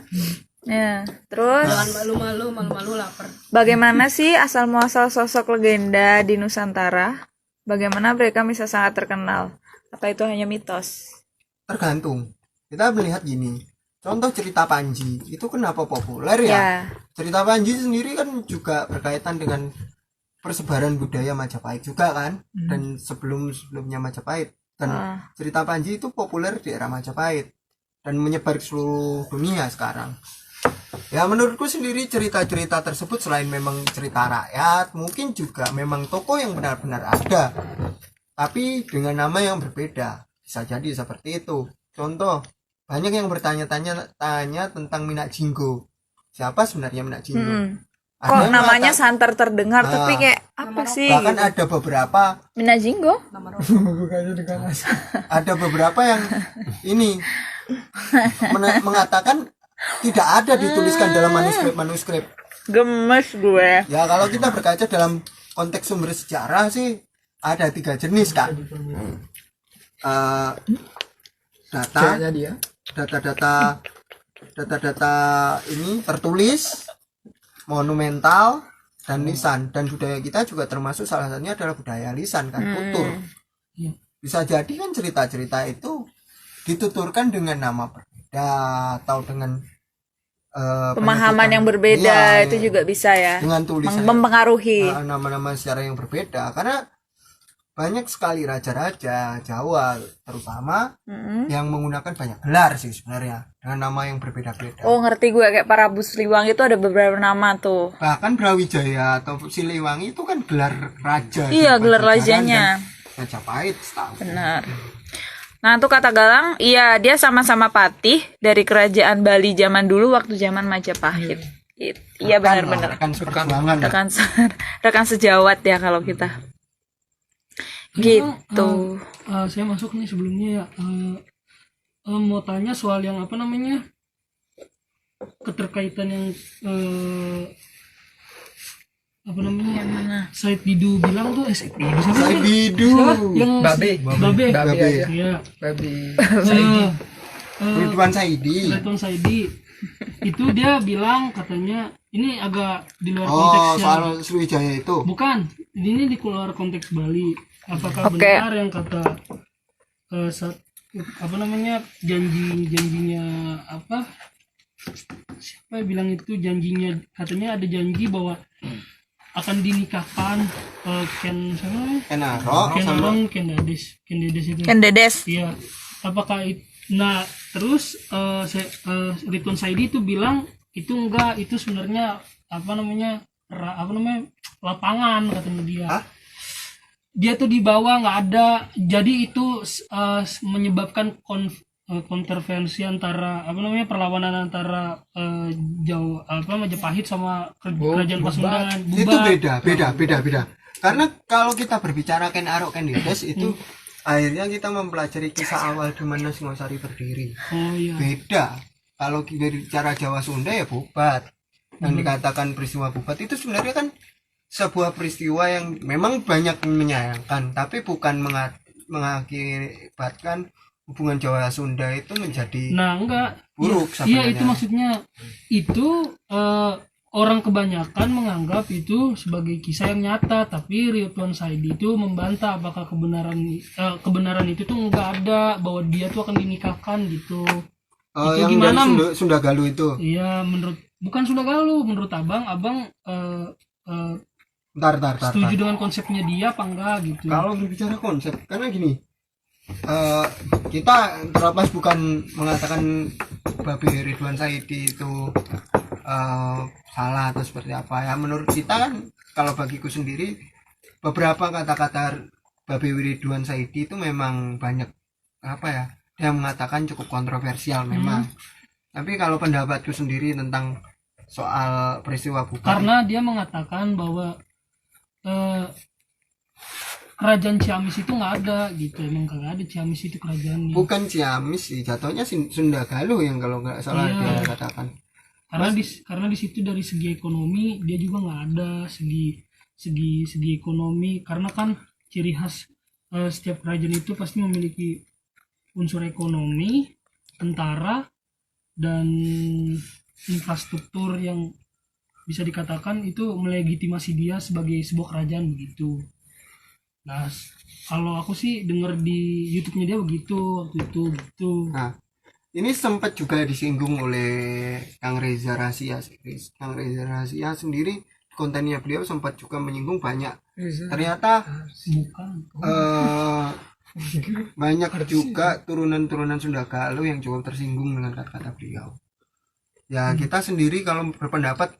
Ya, terus Jangan malu-malu lapar. bagaimana sih asal muasal sosok legenda di Nusantara? Bagaimana mereka bisa sangat terkenal? Apa itu hanya mitos? Tergantung. Kita melihat gini. Contoh cerita Panji itu kenapa populer ya? Cerita Panji sendiri kan juga berkaitan dengan persebaran budaya Majapahit juga kan, dan sebelumnya Majapahit. Dan cerita Panji itu populer di era Majapahit dan menyebar ke seluruh dunia sekarang. Ya menurutku sendiri cerita-cerita tersebut selain memang cerita rakyat, mungkin juga memang tokoh yang benar-benar ada, tapi dengan nama yang berbeda. Bisa jadi seperti itu. Contoh, banyak yang bertanya-tanya tentang Minak Jinggo. Siapa sebenarnya Minak Jinggo? Ada Kok yang namanya mengatakan- santer terdengar tapi kayak apa sih? bahkan ada beberapa Minajinggo? ada beberapa yang ini mengatakan tidak ada dituliskan dalam manuskrip. Gemes gue. Ya kalau kita berkaca dalam konteks sumber sejarah sih ada 3 jenis kan. Kayaknya dia. Data ini tertulis, monumental, dan lisan. Dan budaya kita juga termasuk salah satunya adalah budaya lisan kan, tutur. Bisa jadi kan cerita-cerita itu dituturkan dengan nama berbeda atau dengan Pemahaman yang berbeda itu juga bisa ya. dengan tulisan Mempengaruhi. nama-nama secara yang berbeda, karena banyak sekali raja-raja Jawa terutama yang menggunakan banyak gelar sih sebenarnya dengan nama yang berbeda-beda. Oh ngerti gue, kayak Prabu Siliwangi itu ada beberapa nama tuh. Bahkan Brawijaya atau Siliwangi itu kan gelar raja. Iya, di gelar Pajajaran rajanya. dan Majapahit setahu. Benar. Nah tuh kata Galang, iya dia sama-sama patih dari kerajaan Bali zaman dulu waktu zaman Majapahit. Iya benar-benar. Rekan seperjuangan. Rekan sejawat ya kalau kita. Gitu. Saya masuk nih sebelumnya ya. Mau tanya soal yang apa namanya, keterkaitan yang apa namanya, Said Didu bilang tuh Said Didu siapa Said sih? Didu. Yang Babe. Babe. Babe aja. Iya. Babi. Ridwan Saidi. Ridwan Saidi itu dia bilang katanya ini agak di luar Oh, konteksnya. soal Sriwijaya itu. Bukan, ini di luar konteks Bali. Apakah Oke. benar yang kata apa namanya, janjinya apa? Siapa yang bilang itu janjinya, katanya ada janji bahwa akan dinikahkan Ken sama Kenaro Ken sama Arong, Ken Dedes itu. Ken Dedes. Iya. Apakah itu, nah terus Ridwan Saidi itu bilang itu enggak, itu sebenarnya apa namanya lapangan katanya dia. Hah? Dia tuh di bawah nggak ada, jadi itu menyebabkan kontroversi antara apa namanya, perlawanan antara Majapahit sama kerajaan Pasundan. itu beda. Karena kalau kita berbicara Ken Arok Ken Dedes itu akhirnya kita mempelajari kisah awal di mana Singosari berdiri. Oh iya. Beda. Kalau kita bicara Jawa Sunda ya Bubat. Yang dikatakan peristiwa Bubat itu sebenarnya kan sebuah peristiwa yang memang banyak menyayangkan, tapi bukan mengakibatkan hubungan Jawa Sunda itu menjadi Enggak. buruk Iya, sebenarnya. itu maksudnya itu orang kebanyakan menganggap itu sebagai kisah yang nyata, tapi Ridwan Saidi itu membantah apakah kebenaran itu tuh enggak ada, bahwa dia tuh akan dinikahkan gitu. Itu yang gimana? dari Sunda Galuh itu. Iya, bukan Sunda Galuh, menurut abang Bentar. setuju dengan konsepnya dia apa enggak gitu. Kalau berbicara konsep, karena gini, kita terlepas bukan mengatakan Babe Ridwan Saidi itu salah atau seperti apa ya. Menurut kita kan, kalau bagiku sendiri, beberapa kata-kata Babe Ridwan Saidi itu memang banyak apa ya, dia mengatakan cukup kontroversial memang. Tapi kalau pendapatku sendiri tentang soal peristiwa Bubat, Karena dia mengatakan bahwa kerajaan Ciamis itu nggak ada gitu, emang kagak ada Ciamis itu kerajaannya. bukan Ciamis sih, jatuhnya Sunda Galuh yang kalau nggak salah Iya. dia katakan. Karena di situ dari segi ekonomi dia juga nggak ada segi ekonomi, karena kan ciri khas setiap kerajaan itu pasti memiliki unsur ekonomi, tentara, dan infrastruktur yang bisa dikatakan itu melegitimasi dia sebagai sebuah kerajaan begitu. Nah, kalau aku sih dengar di YouTube-nya dia begitu waktu itu gitu. Nah, ini sempat juga disinggung oleh Kang Reza Rahasia. Kang Reza Rahasia sendiri kontennya beliau sempat juga menyinggung banyak. Ternyata Bukan. banyak juga turunan-turunan Sunda Galuh yang cukup tersinggung dengan kata-kata beliau. Ya kita sendiri kalau berpendapat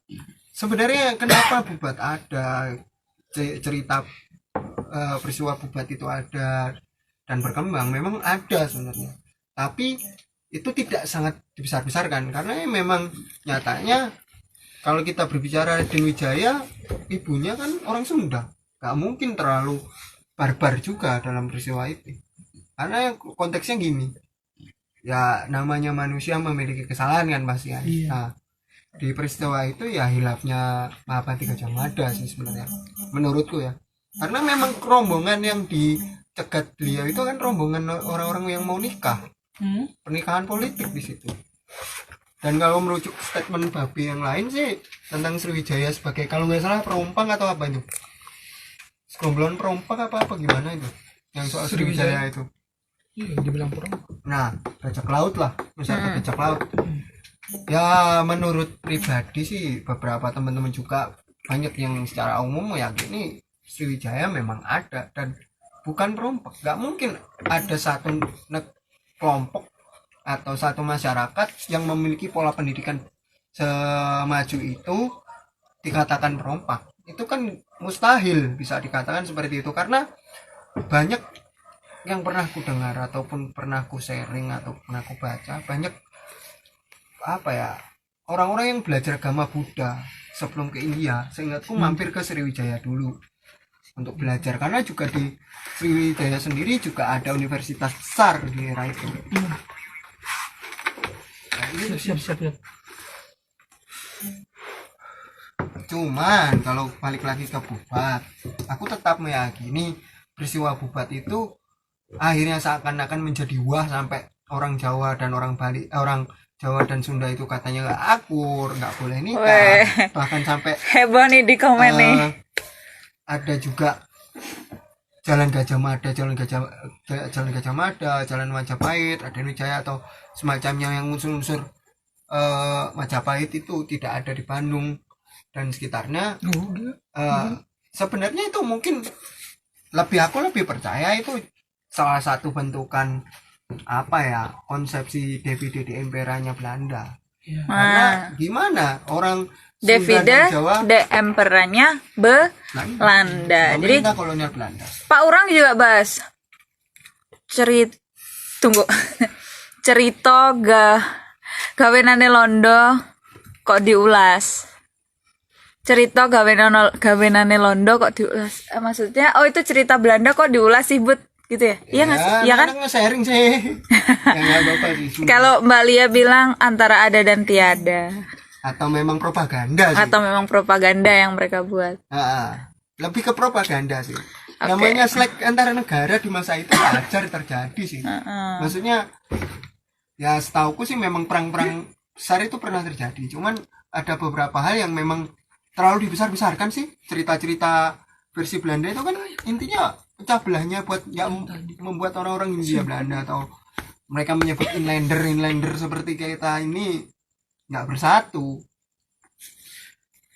sebenarnya kenapa Bubat ada, cerita peristiwa Bubat itu ada dan berkembang, memang ada sebenarnya, tapi itu tidak sangat dibesar-besarkan karena memang nyatanya kalau kita berbicara Raden Wijaya, ibunya kan orang Sunda, gak mungkin terlalu barbar juga dalam peristiwa itu, karena konteksnya gini, ya namanya manusia memiliki kesalahan kan pasti kan. Iya. Nah, di peristiwa itu ya hilafnya Mahapati Gajah Mada sih sebenarnya menurutku ya, karena memang rombongan yang dicegat beliau itu kan rombongan orang-orang yang mau nikah, pernikahan politik di situ. Dan kalau merujuk statement Babi yang lain sih tentang Sriwijaya sebagai kalau nggak salah perompang atau apa itu, segerombolan perompang apa gimana itu yang soal Sriwijaya itu. Iya, dibilang perang. Nah, bajak laut lah, misalnya bajak laut. Ya menurut pribadi sih beberapa teman-teman juga banyak yang secara umum meyakini Sriwijaya memang ada dan bukan perompok. Gak mungkin ada satu kelompok atau satu masyarakat yang memiliki pola pendidikan semaju itu dikatakan perompak. Itu kan mustahil bisa dikatakan seperti itu, karena banyak yang pernah ku dengar ataupun pernah ku sharing atau pernah ku baca, banyak apa ya, orang-orang yang belajar agama Buddha sebelum ke India, seingatku mampir ke Sriwijaya dulu untuk belajar, karena juga di Sriwijaya sendiri juga ada universitas besar di era itu. Nah, ini Siap. cuman kalau balik lagi ke Bubat, aku tetap meyakini peristiwa Bubat itu akhirnya seakan-akan menjadi wah sampai orang Jawa dan orang Bali, orang Jawa dan Sunda itu katanya nggak akur, nggak boleh nikah. Weh. Bahkan sampai Heboh nih di komen nih. ada juga Jalan Gajah Mada, Jalan Gajah Mada, Jalan Majapahit, Raden Wijaya atau semacamnya yang unsur-unsur Majapahit itu tidak ada di Bandung dan sekitarnya. Sebenarnya itu mungkin aku lebih percaya itu salah satu bentukan apa ya, konsepsi Divide Imperanya Belanda. Karena gimana orang Sunda Divide dan Jawa de Emperanya Belanda. Jadi pemerintah kolonial Belanda. Pak Urang juga bahas cerita gawenane Londo kok diulas. Cerita gawenane Londo kok diulas. Maksudnya itu cerita Belanda kok diulas sih, Bud, gitu ya? Iya nggak sih? Iya kan? Nge-sharing sih. Ya nggak apa-apa sih. Kalau Mbak Lia bilang antara ada dan tiada, Atau memang propaganda sih. atau memang propaganda yang mereka buat. Lebih ke propaganda sih. Namanya slack antara negara di masa itu wajar terjadi sih. Maksudnya ya setauku sih memang perang-perang besar itu pernah terjadi. Cuman ada beberapa hal yang memang terlalu dibesar-besarkan sih. Cerita-cerita versi Belanda itu kan intinya pecah belahnya buat ya membuat orang-orang Hindia Belanda atau mereka menyebut inlander seperti kita ini nggak bersatu.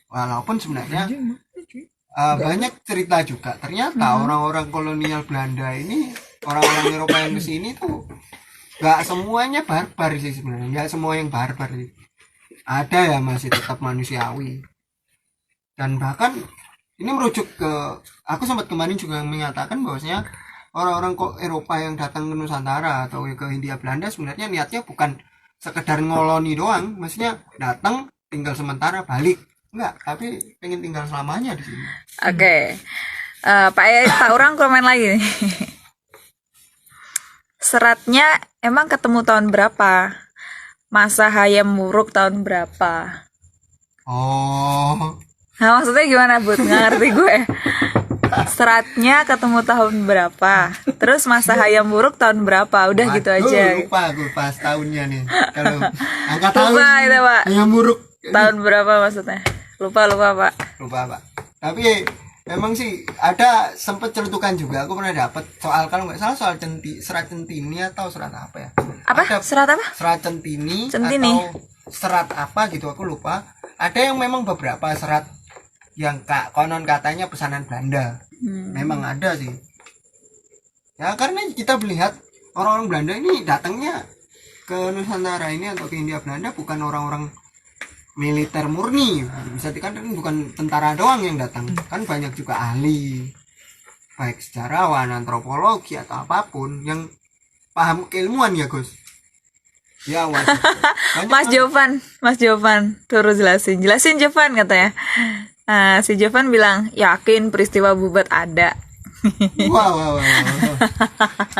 Walaupun sebenarnya banyak cerita juga ternyata orang-orang kolonial Belanda ini, orang-orang Eropa yang kesini tuh nggak semuanya barbar sih sebenarnya, nggak semua yang barbar sih, ada ya masih tetap manusiawi. Dan bahkan ini merujuk ke, aku sempat kemarin juga menyatakan bahwasanya orang-orang Eropa yang datang ke Nusantara atau ke Hindia Belanda sebenarnya niatnya bukan sekedar ngoloni doang, maksudnya datang tinggal sementara balik, enggak, tapi pengen tinggal selamanya di sini. Oke. Pak Urang komen lagi nih. Seratnya emang ketemu tahun berapa? Masa Hayam Wuruk tahun berapa? Oh, Nah, maksudnya gimana, Bud? Nggak ngerti gue. Seratnya ketemu tahun berapa? Terus masa Hayam Wuruk tahun berapa? Udah gitu aja. Lupa gue pas tahunnya nih. Kalau angka tahun Lupa itu, Pak. yang buruk. Tahun berapa maksudnya? Lupa, Pak. Lupa, Pak. Tapi memang sih ada sempet celutukan juga. Aku pernah dapat soal, kalau nggak salah soal serat centini atau serat apa ya? Apa? Ada Serat apa? serat centini Centini. atau serat apa gitu, aku lupa. Ada yang memang beberapa serat yang konon katanya pesanan Belanda. Memang ada sih. Ya karena kita melihat orang-orang Belanda ini datangnya ke Nusantara ini atau ke Hindia Belanda bukan orang-orang militer murni, bisa dikatakan bukan tentara doang yang datang, kan banyak juga ahli baik sejarawan, antropologi atau apapun yang paham keilmuan ya Gus. Ya wajar. Banyak Mas Jovan turun jelasin Jovan katanya. Nah, si Jovan bilang yakin peristiwa Bubat ada. Wow.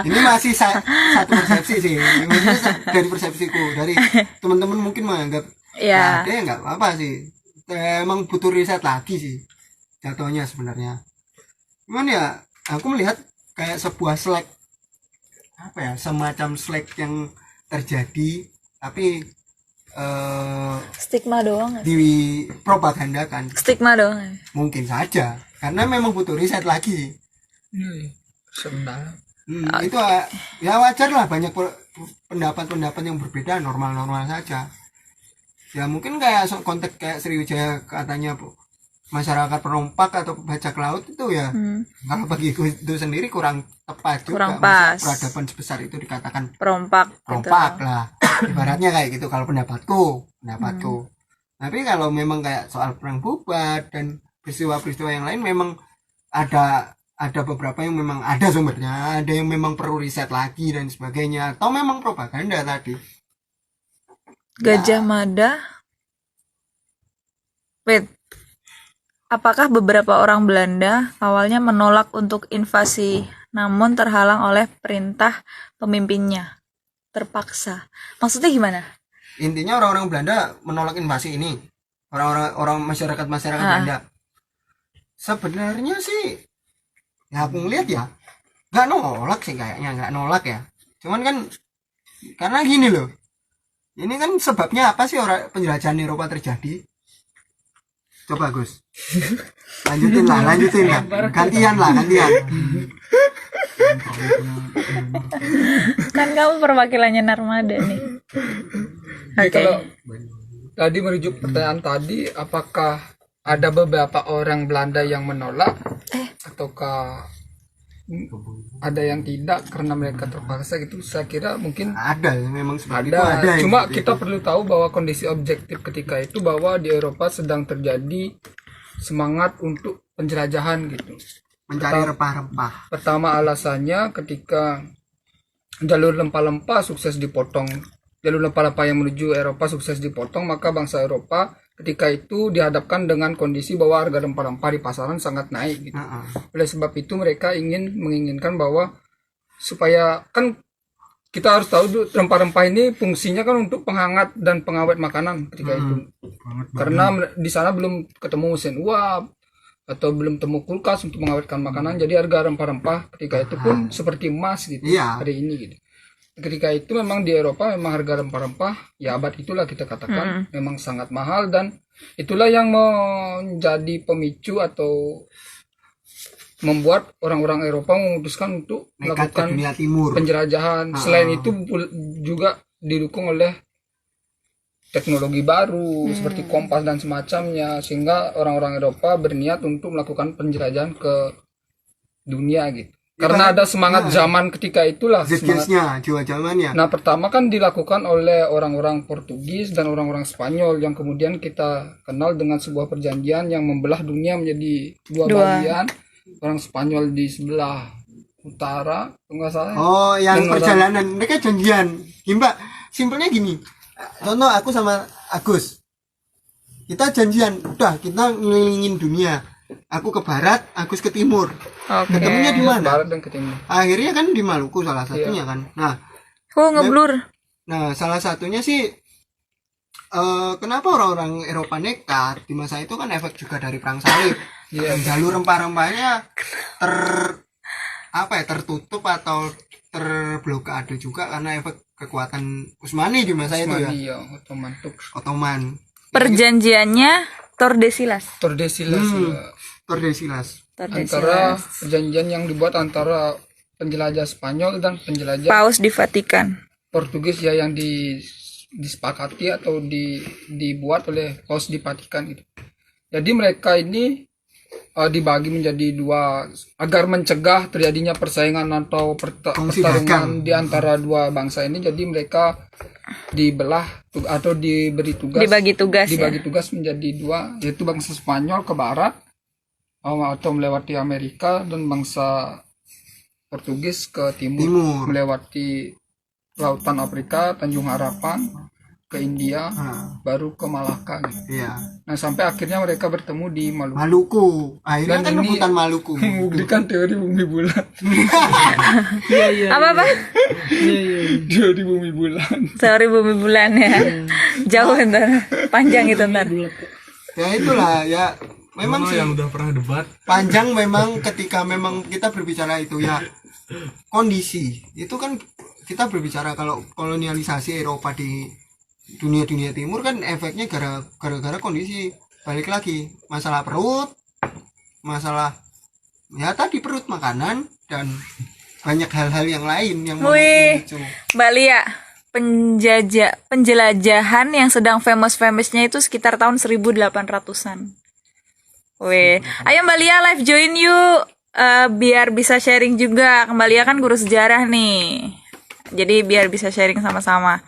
Ini masih satu persepsi sih. Maksudnya dari persepsiku, dari teman-teman mungkin menganggap Ya. ada ya nggak apa-apa sih. Emang butuh riset lagi sih jatuhnya sebenarnya. Cuman ya aku melihat kayak sebuah slack, apa ya, semacam slack yang terjadi tapi Stigma doang. dipropagandakan. Stigma doang. Mungkin saja karena memang butuh riset lagi. Sebentar. Itu ya wajar lah, banyak pendapat-pendapat yang berbeda, normal-normal saja. Ya mungkin kayak konteks kayak Sriwijaya katanya masyarakat perompak atau bajak laut itu ya kalau bagi itu sendiri kurang tepat juga. Kurang Masa pas. peradaban sebesar itu dikatakan Perompak gitu. lah ibaratnya kayak gitu kalau pendapatku. Tapi kalau memang kayak soal perang Bubat dan peristiwa-peristiwa yang lain memang ada beberapa yang memang ada sumbernya, ada yang memang perlu riset lagi dan sebagainya, atau memang propaganda tadi. Gajah Mada. Wait. Apakah beberapa orang Belanda awalnya menolak untuk invasi namun terhalang oleh perintah pemimpinnya? Terpaksa. Maksudnya gimana? Intinya orang-orang Belanda menolak invasi ini, orang masyarakat Belanda. Sebenarnya sih ya aku ngeliat ya nggak nolak sih, kayaknya nggak nolak ya. Cuman kan karena gini loh, ini kan sebabnya apa sih orang penjelajahan Eropa terjadi? Coba Gus lanjutin lah gantian. Kan kamu perwakilannya Narmada nih. Jadi Oke. kalau tadi merujuk pertanyaan tadi, apakah ada beberapa orang Belanda yang menolak ataukah ada yang tidak karena mereka terpaksa gitu? Saya kira mungkin Ada memang seperti itu, ada. yang Cuma seperti kita itu. perlu tahu bahwa kondisi objektif ketika itu bahwa di Eropa sedang terjadi semangat untuk penjelajahan gitu. mencari rempah-rempah. Pertama alasannya ketika jalur rempah-rempah sukses dipotong, jalur rempah-rempah yang menuju Eropa sukses dipotong, maka bangsa Eropa ketika itu dihadapkan dengan kondisi bahwa harga rempah-rempah di pasaran sangat naik gitu. Oleh sebab itu mereka menginginkan bahwa supaya kan kita harus tahu dulu, rempah-rempah ini fungsinya kan untuk penghangat dan pengawet makanan ketika itu. Karena di sana belum ketemu mesin uap atau belum temu kulkas untuk mengawetkan makanan, jadi harga rempah-rempah ketika itu pun seperti emas gitu hari ini gitu. Ketika itu memang di Eropa memang harga rempah-rempah ya abad itulah kita katakan memang sangat mahal, dan itulah yang menjadi pemicu atau membuat orang-orang Eropa memutuskan untuk Nekat ke melakukan dunia timur. penjelajahan. Selain itu juga didukung oleh teknologi baru seperti kompas dan semacamnya, sehingga orang-orang Eropa berniat untuk melakukan penjelajahan ke dunia gitu. Karena ada semangat zaman ketika itulah. Zeitgeistnya, jiwa zamannya. Nah, pertama kan dilakukan oleh orang-orang Portugis dan orang-orang Spanyol yang kemudian kita kenal dengan sebuah perjanjian yang membelah dunia menjadi dua bagian. Orang Spanyol di sebelah utara, enggak salah. Oh, yang Dan perjalanan mereka janjian. Gimba, simpelnya gini. Contoh aku sama Agus. Kita janjian, udah kita ngelilingin dunia. Aku ke barat, Agus ke timur. Ketemunya di mana? Barat dan ke timur. Akhirnya kan di Maluku salah satunya kan. Nah, Ngeblur. salah satunya sih kenapa orang-orang Eropa nekat di masa itu kan efek juga dari perang salib. Dan jalur rempah-rempahnya tertutup atau terblokade juga karena efek kekuatan Utsmani di masa itu ya. Iya, Ottoman. Perjanjiannya Tordesillas. Tordesillas ya. Tordesillas. Antara perjanjian yang dibuat antara penjelajah Spanyol dan penjelajah Paus di Vatikan. Portugis ya, yang disepakati atau dibuat oleh Paus di Vatikan itu. Jadi mereka ini dibagi menjadi dua agar mencegah terjadinya persaingan atau Kongsi pertarungan dagang. di antara dua bangsa ini. Jadi mereka dibelah atau dibagi tugas menjadi dua, yaitu bangsa Spanyol ke barat atau melewati Amerika, dan bangsa Portugis ke timur. Melewati Lautan Afrika, Tanjung Harapan, ke India, baru ke Malaka gitu. Iya. Nah, sampai akhirnya mereka bertemu di Maluku. Maluku. Akhirnya Dan kan ini rebutan Maluku. Membuktikan teori bumi bulan. Apa? Teori bumi bulan. Teori bumi bulan ya. Jauh ntar. Panjang itu ntar. Ya itulah ya. Memang Memang sih yang udah pernah debat. panjang memang ketika memang kita berbicara itu ya kondisi. Itu kan kita berbicara kalau kolonialisasi Eropa di dunia timur kan efeknya gara-gara kondisi. Balik lagi masalah perut, masalah ya tadi perut, makanan, dan banyak hal-hal yang lain yang Wih, memicu. Mbak Lia, penjelajahan yang sedang famous-famousnya itu sekitar tahun 1800-an. Wih, ayo Mbak Lia live join yuk, biar bisa sharing juga. Mbak Lia kan guru sejarah nih, jadi biar bisa sharing sama-sama.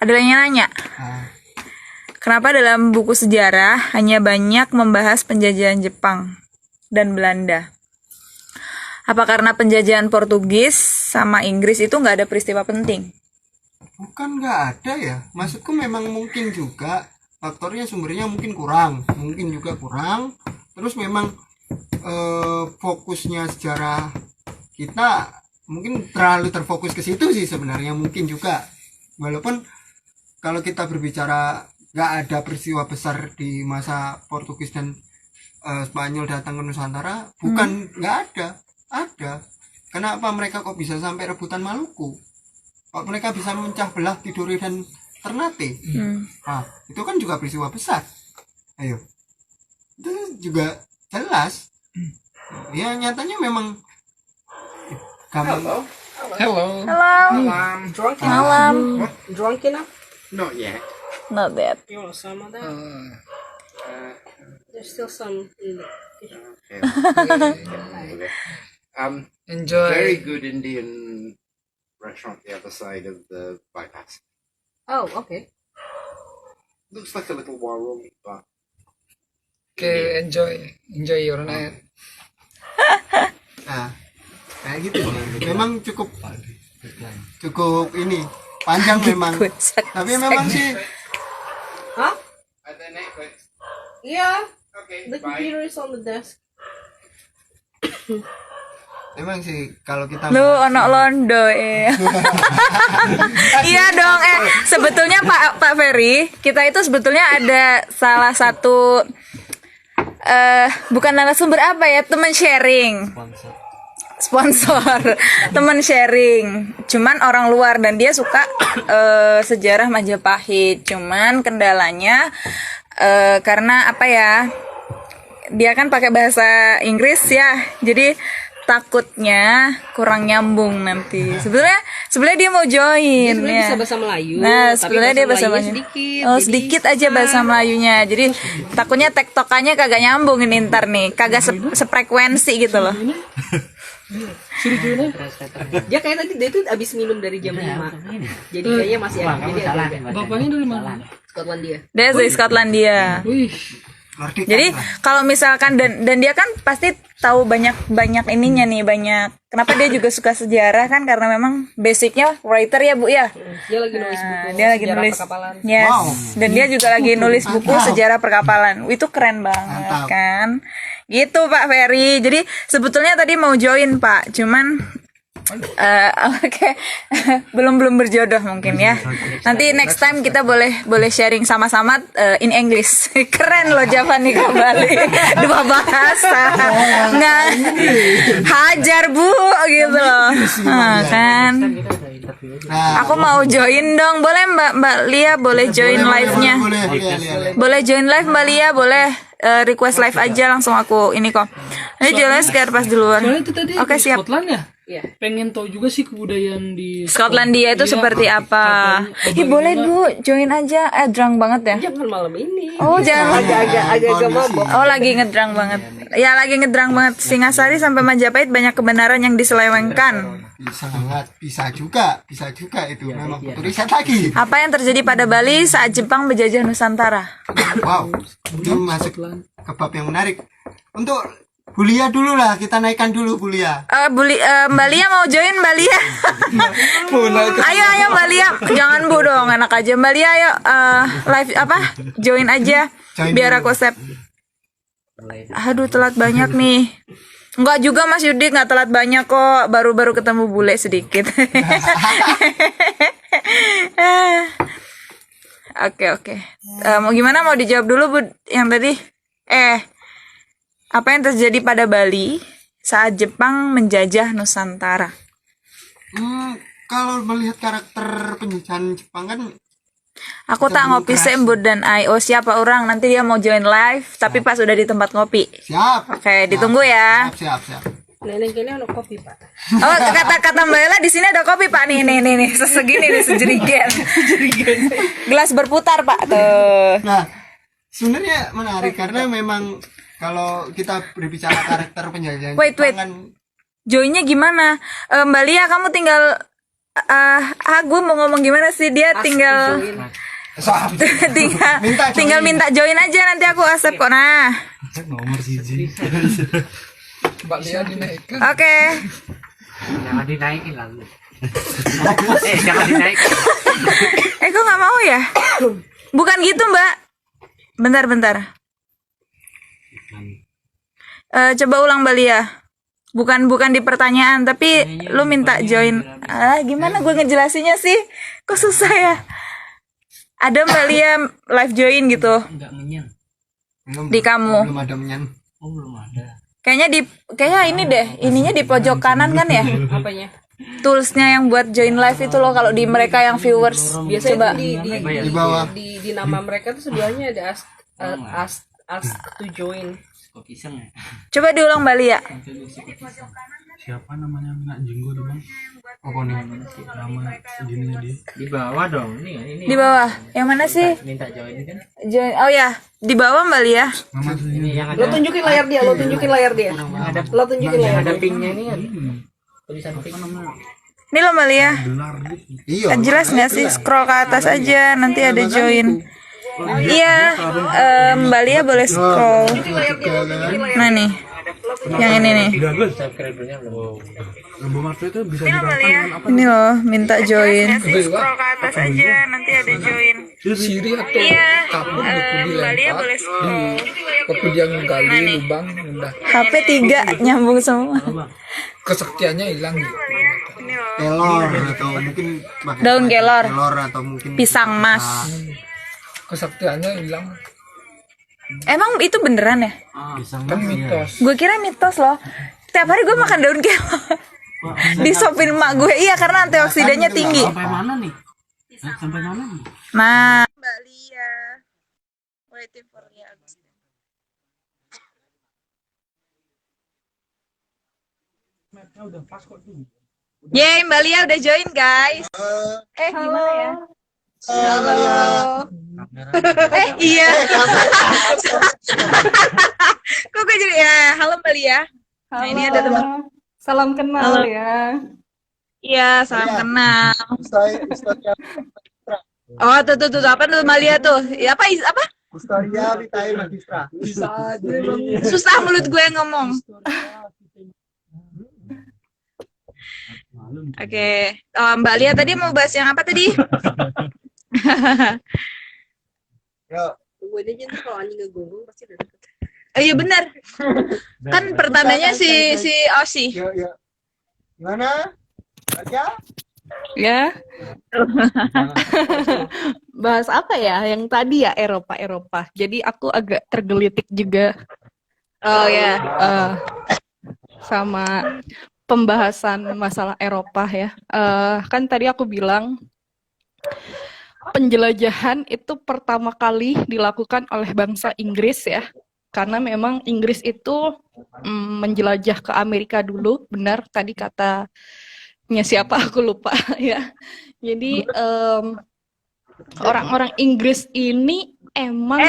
Ada yang nanya, kenapa dalam buku sejarah hanya banyak membahas penjajahan Jepang dan Belanda? Apa karena penjajahan Portugis sama Inggris itu nggak ada peristiwa penting? Bukan nggak ada ya, maksudku memang mungkin juga faktornya sumbernya mungkin kurang, terus memang fokusnya sejarah kita mungkin terlalu terfokus ke situ sih sebenarnya, mungkin juga. Walaupun kalau kita berbicara nggak ada peristiwa besar di masa Portugis dan Spanyol datang ke Nusantara, bukan nggak ada. Kenapa mereka kok bisa sampai rebutan Maluku? Kok mereka bisa memecah belah Tidore dan Ternate? Nah, itu kan juga peristiwa besar. Ayo, itu juga jelas. Ya nyatanya memang Hello. Halo, Drunk enough? malam. Drunk enough? Not yet. Not bad. You want some of that? There's still some in the Enjoy. Very good Indian restaurant the other side of the bypass. Oh, okay. Looks like a little war room, but Okay, enjoy your night. nah, kayak gitu. Memang cukup ini panjang memang. Tapi memang sih Huh? are there Netflix? Yeah. Okay, The computer is on the desk. memang sih kalau kita Lu ono londo Iya dong, sebetulnya Pak Ferry, kita itu sebetulnya ada salah satu bukan narasumber apa ya, teman sharing. Sponsor teman sharing, cuman orang luar, dan dia suka sejarah Majapahit. Cuman kendalanya karena apa ya, dia kan pakai bahasa Inggris ya, jadi takutnya kurang nyambung nanti. Sebenarnya dia mau join Sebenarnya ya. bisa bahasa Melayu. Nah, tapi sebenarnya dia bahasa Melayunya Melayu. sedikit. Oh, jadi sedikit aja bahasa Melayunya. Jadi takutnya tektokannya kagak nyambung ini ntar nih, kagak sefrekuensi gitu loh. Dia kayak tadi dia tuh abis minum dari jam 5. Jadi kayaknya masih ada. Jadi agak Bapaknya dari mana? Skotlandia. Dia dari Skotlandia. Wih, ngerti kan Jadi lah. kalau misalkan dan dia kan pasti tahu banyak ininya nih, banyak. Kenapa dia juga suka sejarah kan, karena memang basicnya writer ya Bu ya. Dia lagi nulis buku. Dia lagi sejarah nulis. perkapalan. Yes. Wow. Dan dia juga lagi nulis buku Mantap. sejarah perkapalan. Itu keren banget Mantap. kan. Gitu Pak Ferry. Jadi sebetulnya tadi mau join Pak, cuman oke. belum berjodoh mungkin ya. Nanti next time kita boleh sharing sama-sama in English. Keren loh Javani kembali. Dua bahasa. Nggak hajar Bu gitu loh. Kan. Nah, Aku mau join dong. Boleh Mbak Lia boleh join live-nya. boleh. Boleh join live Mbak Lia, boleh request live aja langsung aku ini kok. Ini jelas biar pas duluan. soalnya itu tadi Oke, di siap. Scotland ya? pengen tahu juga sih kebudayaan di Skotlandia itu Iya, seperti apa? Ih, boleh Bu, join aja. Drunk banget ya. Jangan malam ini. Oh, jangan. Agak mabok. Oh, lagi ngedrang banget. Ya, lagi ngedrang banget. Singasari sampai Majapahit banyak kebenaran yang diselewengkan. Bisa juga itu memang betul riset lagi. Apa yang terjadi pada Bali saat Jepang menjajah Nusantara? Wow, itu masuk ke bab yang menarik. Untuk Bulia dulu lah, kita naikkan dulu Bulia. Mbak Lia mau join Mbak Lia? Ayo Mbak Lia, jangan Bu dong, enak aja Mbak Lia. Ayo live apa? Join aja, biar aku save. Aduh, telat banyak nih. Enggak juga Mas Yudi, nggak telat banyak kok. Baru-baru ketemu bule sedikit. Oke. Mau gimana? Mau dijawab dulu Bu yang tadi? Apa yang terjadi pada Bali saat Jepang menjajah Nusantara? Kalau melihat karakter penjajahan Jepang kan, Aku tak ngopi sembut dan ai. Oh, siapa orang? Nanti dia mau join live, tapi pas udah di tempat ngopi. siap. Oke, ditunggu ya. Siap. Nenek ini ada kopi, Pak. Oh, kata Mbak Ella di sini ada kopi Pak. Nih, segini nih, sejerigen. Gelas berputar Pak. Tuh. Nah, sebenarnya menarik karena memang kalau kita berbicara karakter penjajahan Wait. Jepang kan, Joinnya gimana? Mbak Lia, kamu tinggal gue mau ngomong gimana sih? Dia tinggal tinggal minta join aja, nanti aku accept kok. Nah, Nomor siji. Mbak Lia dinaikkan. oke. Jangan dinaikin lah. Jangan dinaikin. Kok nggak mau ya? Bukan gitu Mbak. Bentar. Coba ulang Mbak Lia. Bukan di pertanyaan, tapi lu minta join. Gimana gue ngejelasinnya sih? Kok susah ya? Ada Mbak Lia live join gitu Enggak menyen. di kamu. belum ada menyan. Oh, belum ada. Kayaknya ini deh, ininya di pojok kanan kan ya? Apanya? Toolsnya yang buat join live itu loh, kalau di mereka yang viewers. Biasanya Coba. Di bawah. di nama mereka tuh sebelahnya ada ask to join. Kok pisang ya? Coba diulang Mbak Lia. Siapa namanya Nak Jinggo tuh bang? Apa nih nama gininya dia? Di bawah dong. Ini. Di bawah. Yang mana sih? Minta join kan? Join. Oh ya, di bawah Mbak Lia. Nama tuh Ini yang Lo ada tunjukin layar dia. Lo tunjukin layar dia. yang ada pinknya ini kan. Tulisan pink. Ini loh Mbak Lia. Iya. Jelas nggak sih? Scroll ke atas aja, nanti ada join. Iya, Mbak Lia boleh scroll. Nah nih, yang ini nih. Subscribernya belum. Lembu Marto itu bisa Ini loh Mbak dirasakan Lia. dengan apa? Ini loh, minta join. Scroll ke atas aja, nanti ada join. Siri atau Iya, kapur gitu Mbak Lia dilempar boleh scroll. waktu dia gali lubang udah HP 3 nyambung semua. kesaktiannya hilang gitu. Kelor atau mungkin pakai Daun kelor. kelor atau mungkin Pisang mas. Kesaktiannya hilang Emang itu beneran ya? kan mitos. Gue kira mitos loh. Tiap hari gue makan daun kelor. Disopin emak gue. Iya, karena antioksidannya tinggi. Sampai mana nih? Sampai mana nih? Nah, Mbak Lia. Waiting for Lia. Yeay, Mbak Lia udah join, guys. Gimana ya? Halo. Iya. Kok gue jadi ya? Halo Mbak Lia. Nah, ini ada teman. Salam kenal ya. Iya, salam kenal. Oh, tuh apa tuh Mbak Lia tuh? Ya, apa? Historia Vitae Magistra. Bisa aja Susah mulut gue ngomong. Oke. Mbak Lia tadi mau bahas yang apa tadi? Gue aja tuh kalau anjing ngegonggong pasti udah deket. Iya benar. Kan pertandanya si Osi. Ya. Gimana? Baca? Ya. Bahas apa ya? Yang tadi ya Eropa. Jadi aku agak tergelitik juga. Oh ya. Sama pembahasan masalah Eropa ya. Kan tadi aku bilang penjelajahan itu pertama kali dilakukan oleh bangsa Inggris ya. Karena memang Inggris itu menjelajah ke Amerika dulu, benar tadi katanya siapa aku lupa ya. Jadi orang-orang Inggris ini emang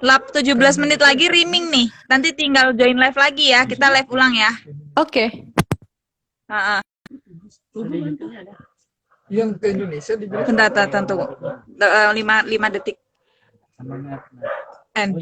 Lap 17 menit lagi Riming nih. Nanti tinggal join live lagi ya. Kita live ulang ya. oke. Heeh. Yang ke Indonesia diberi Bentar, tunggu. 5 detik. End.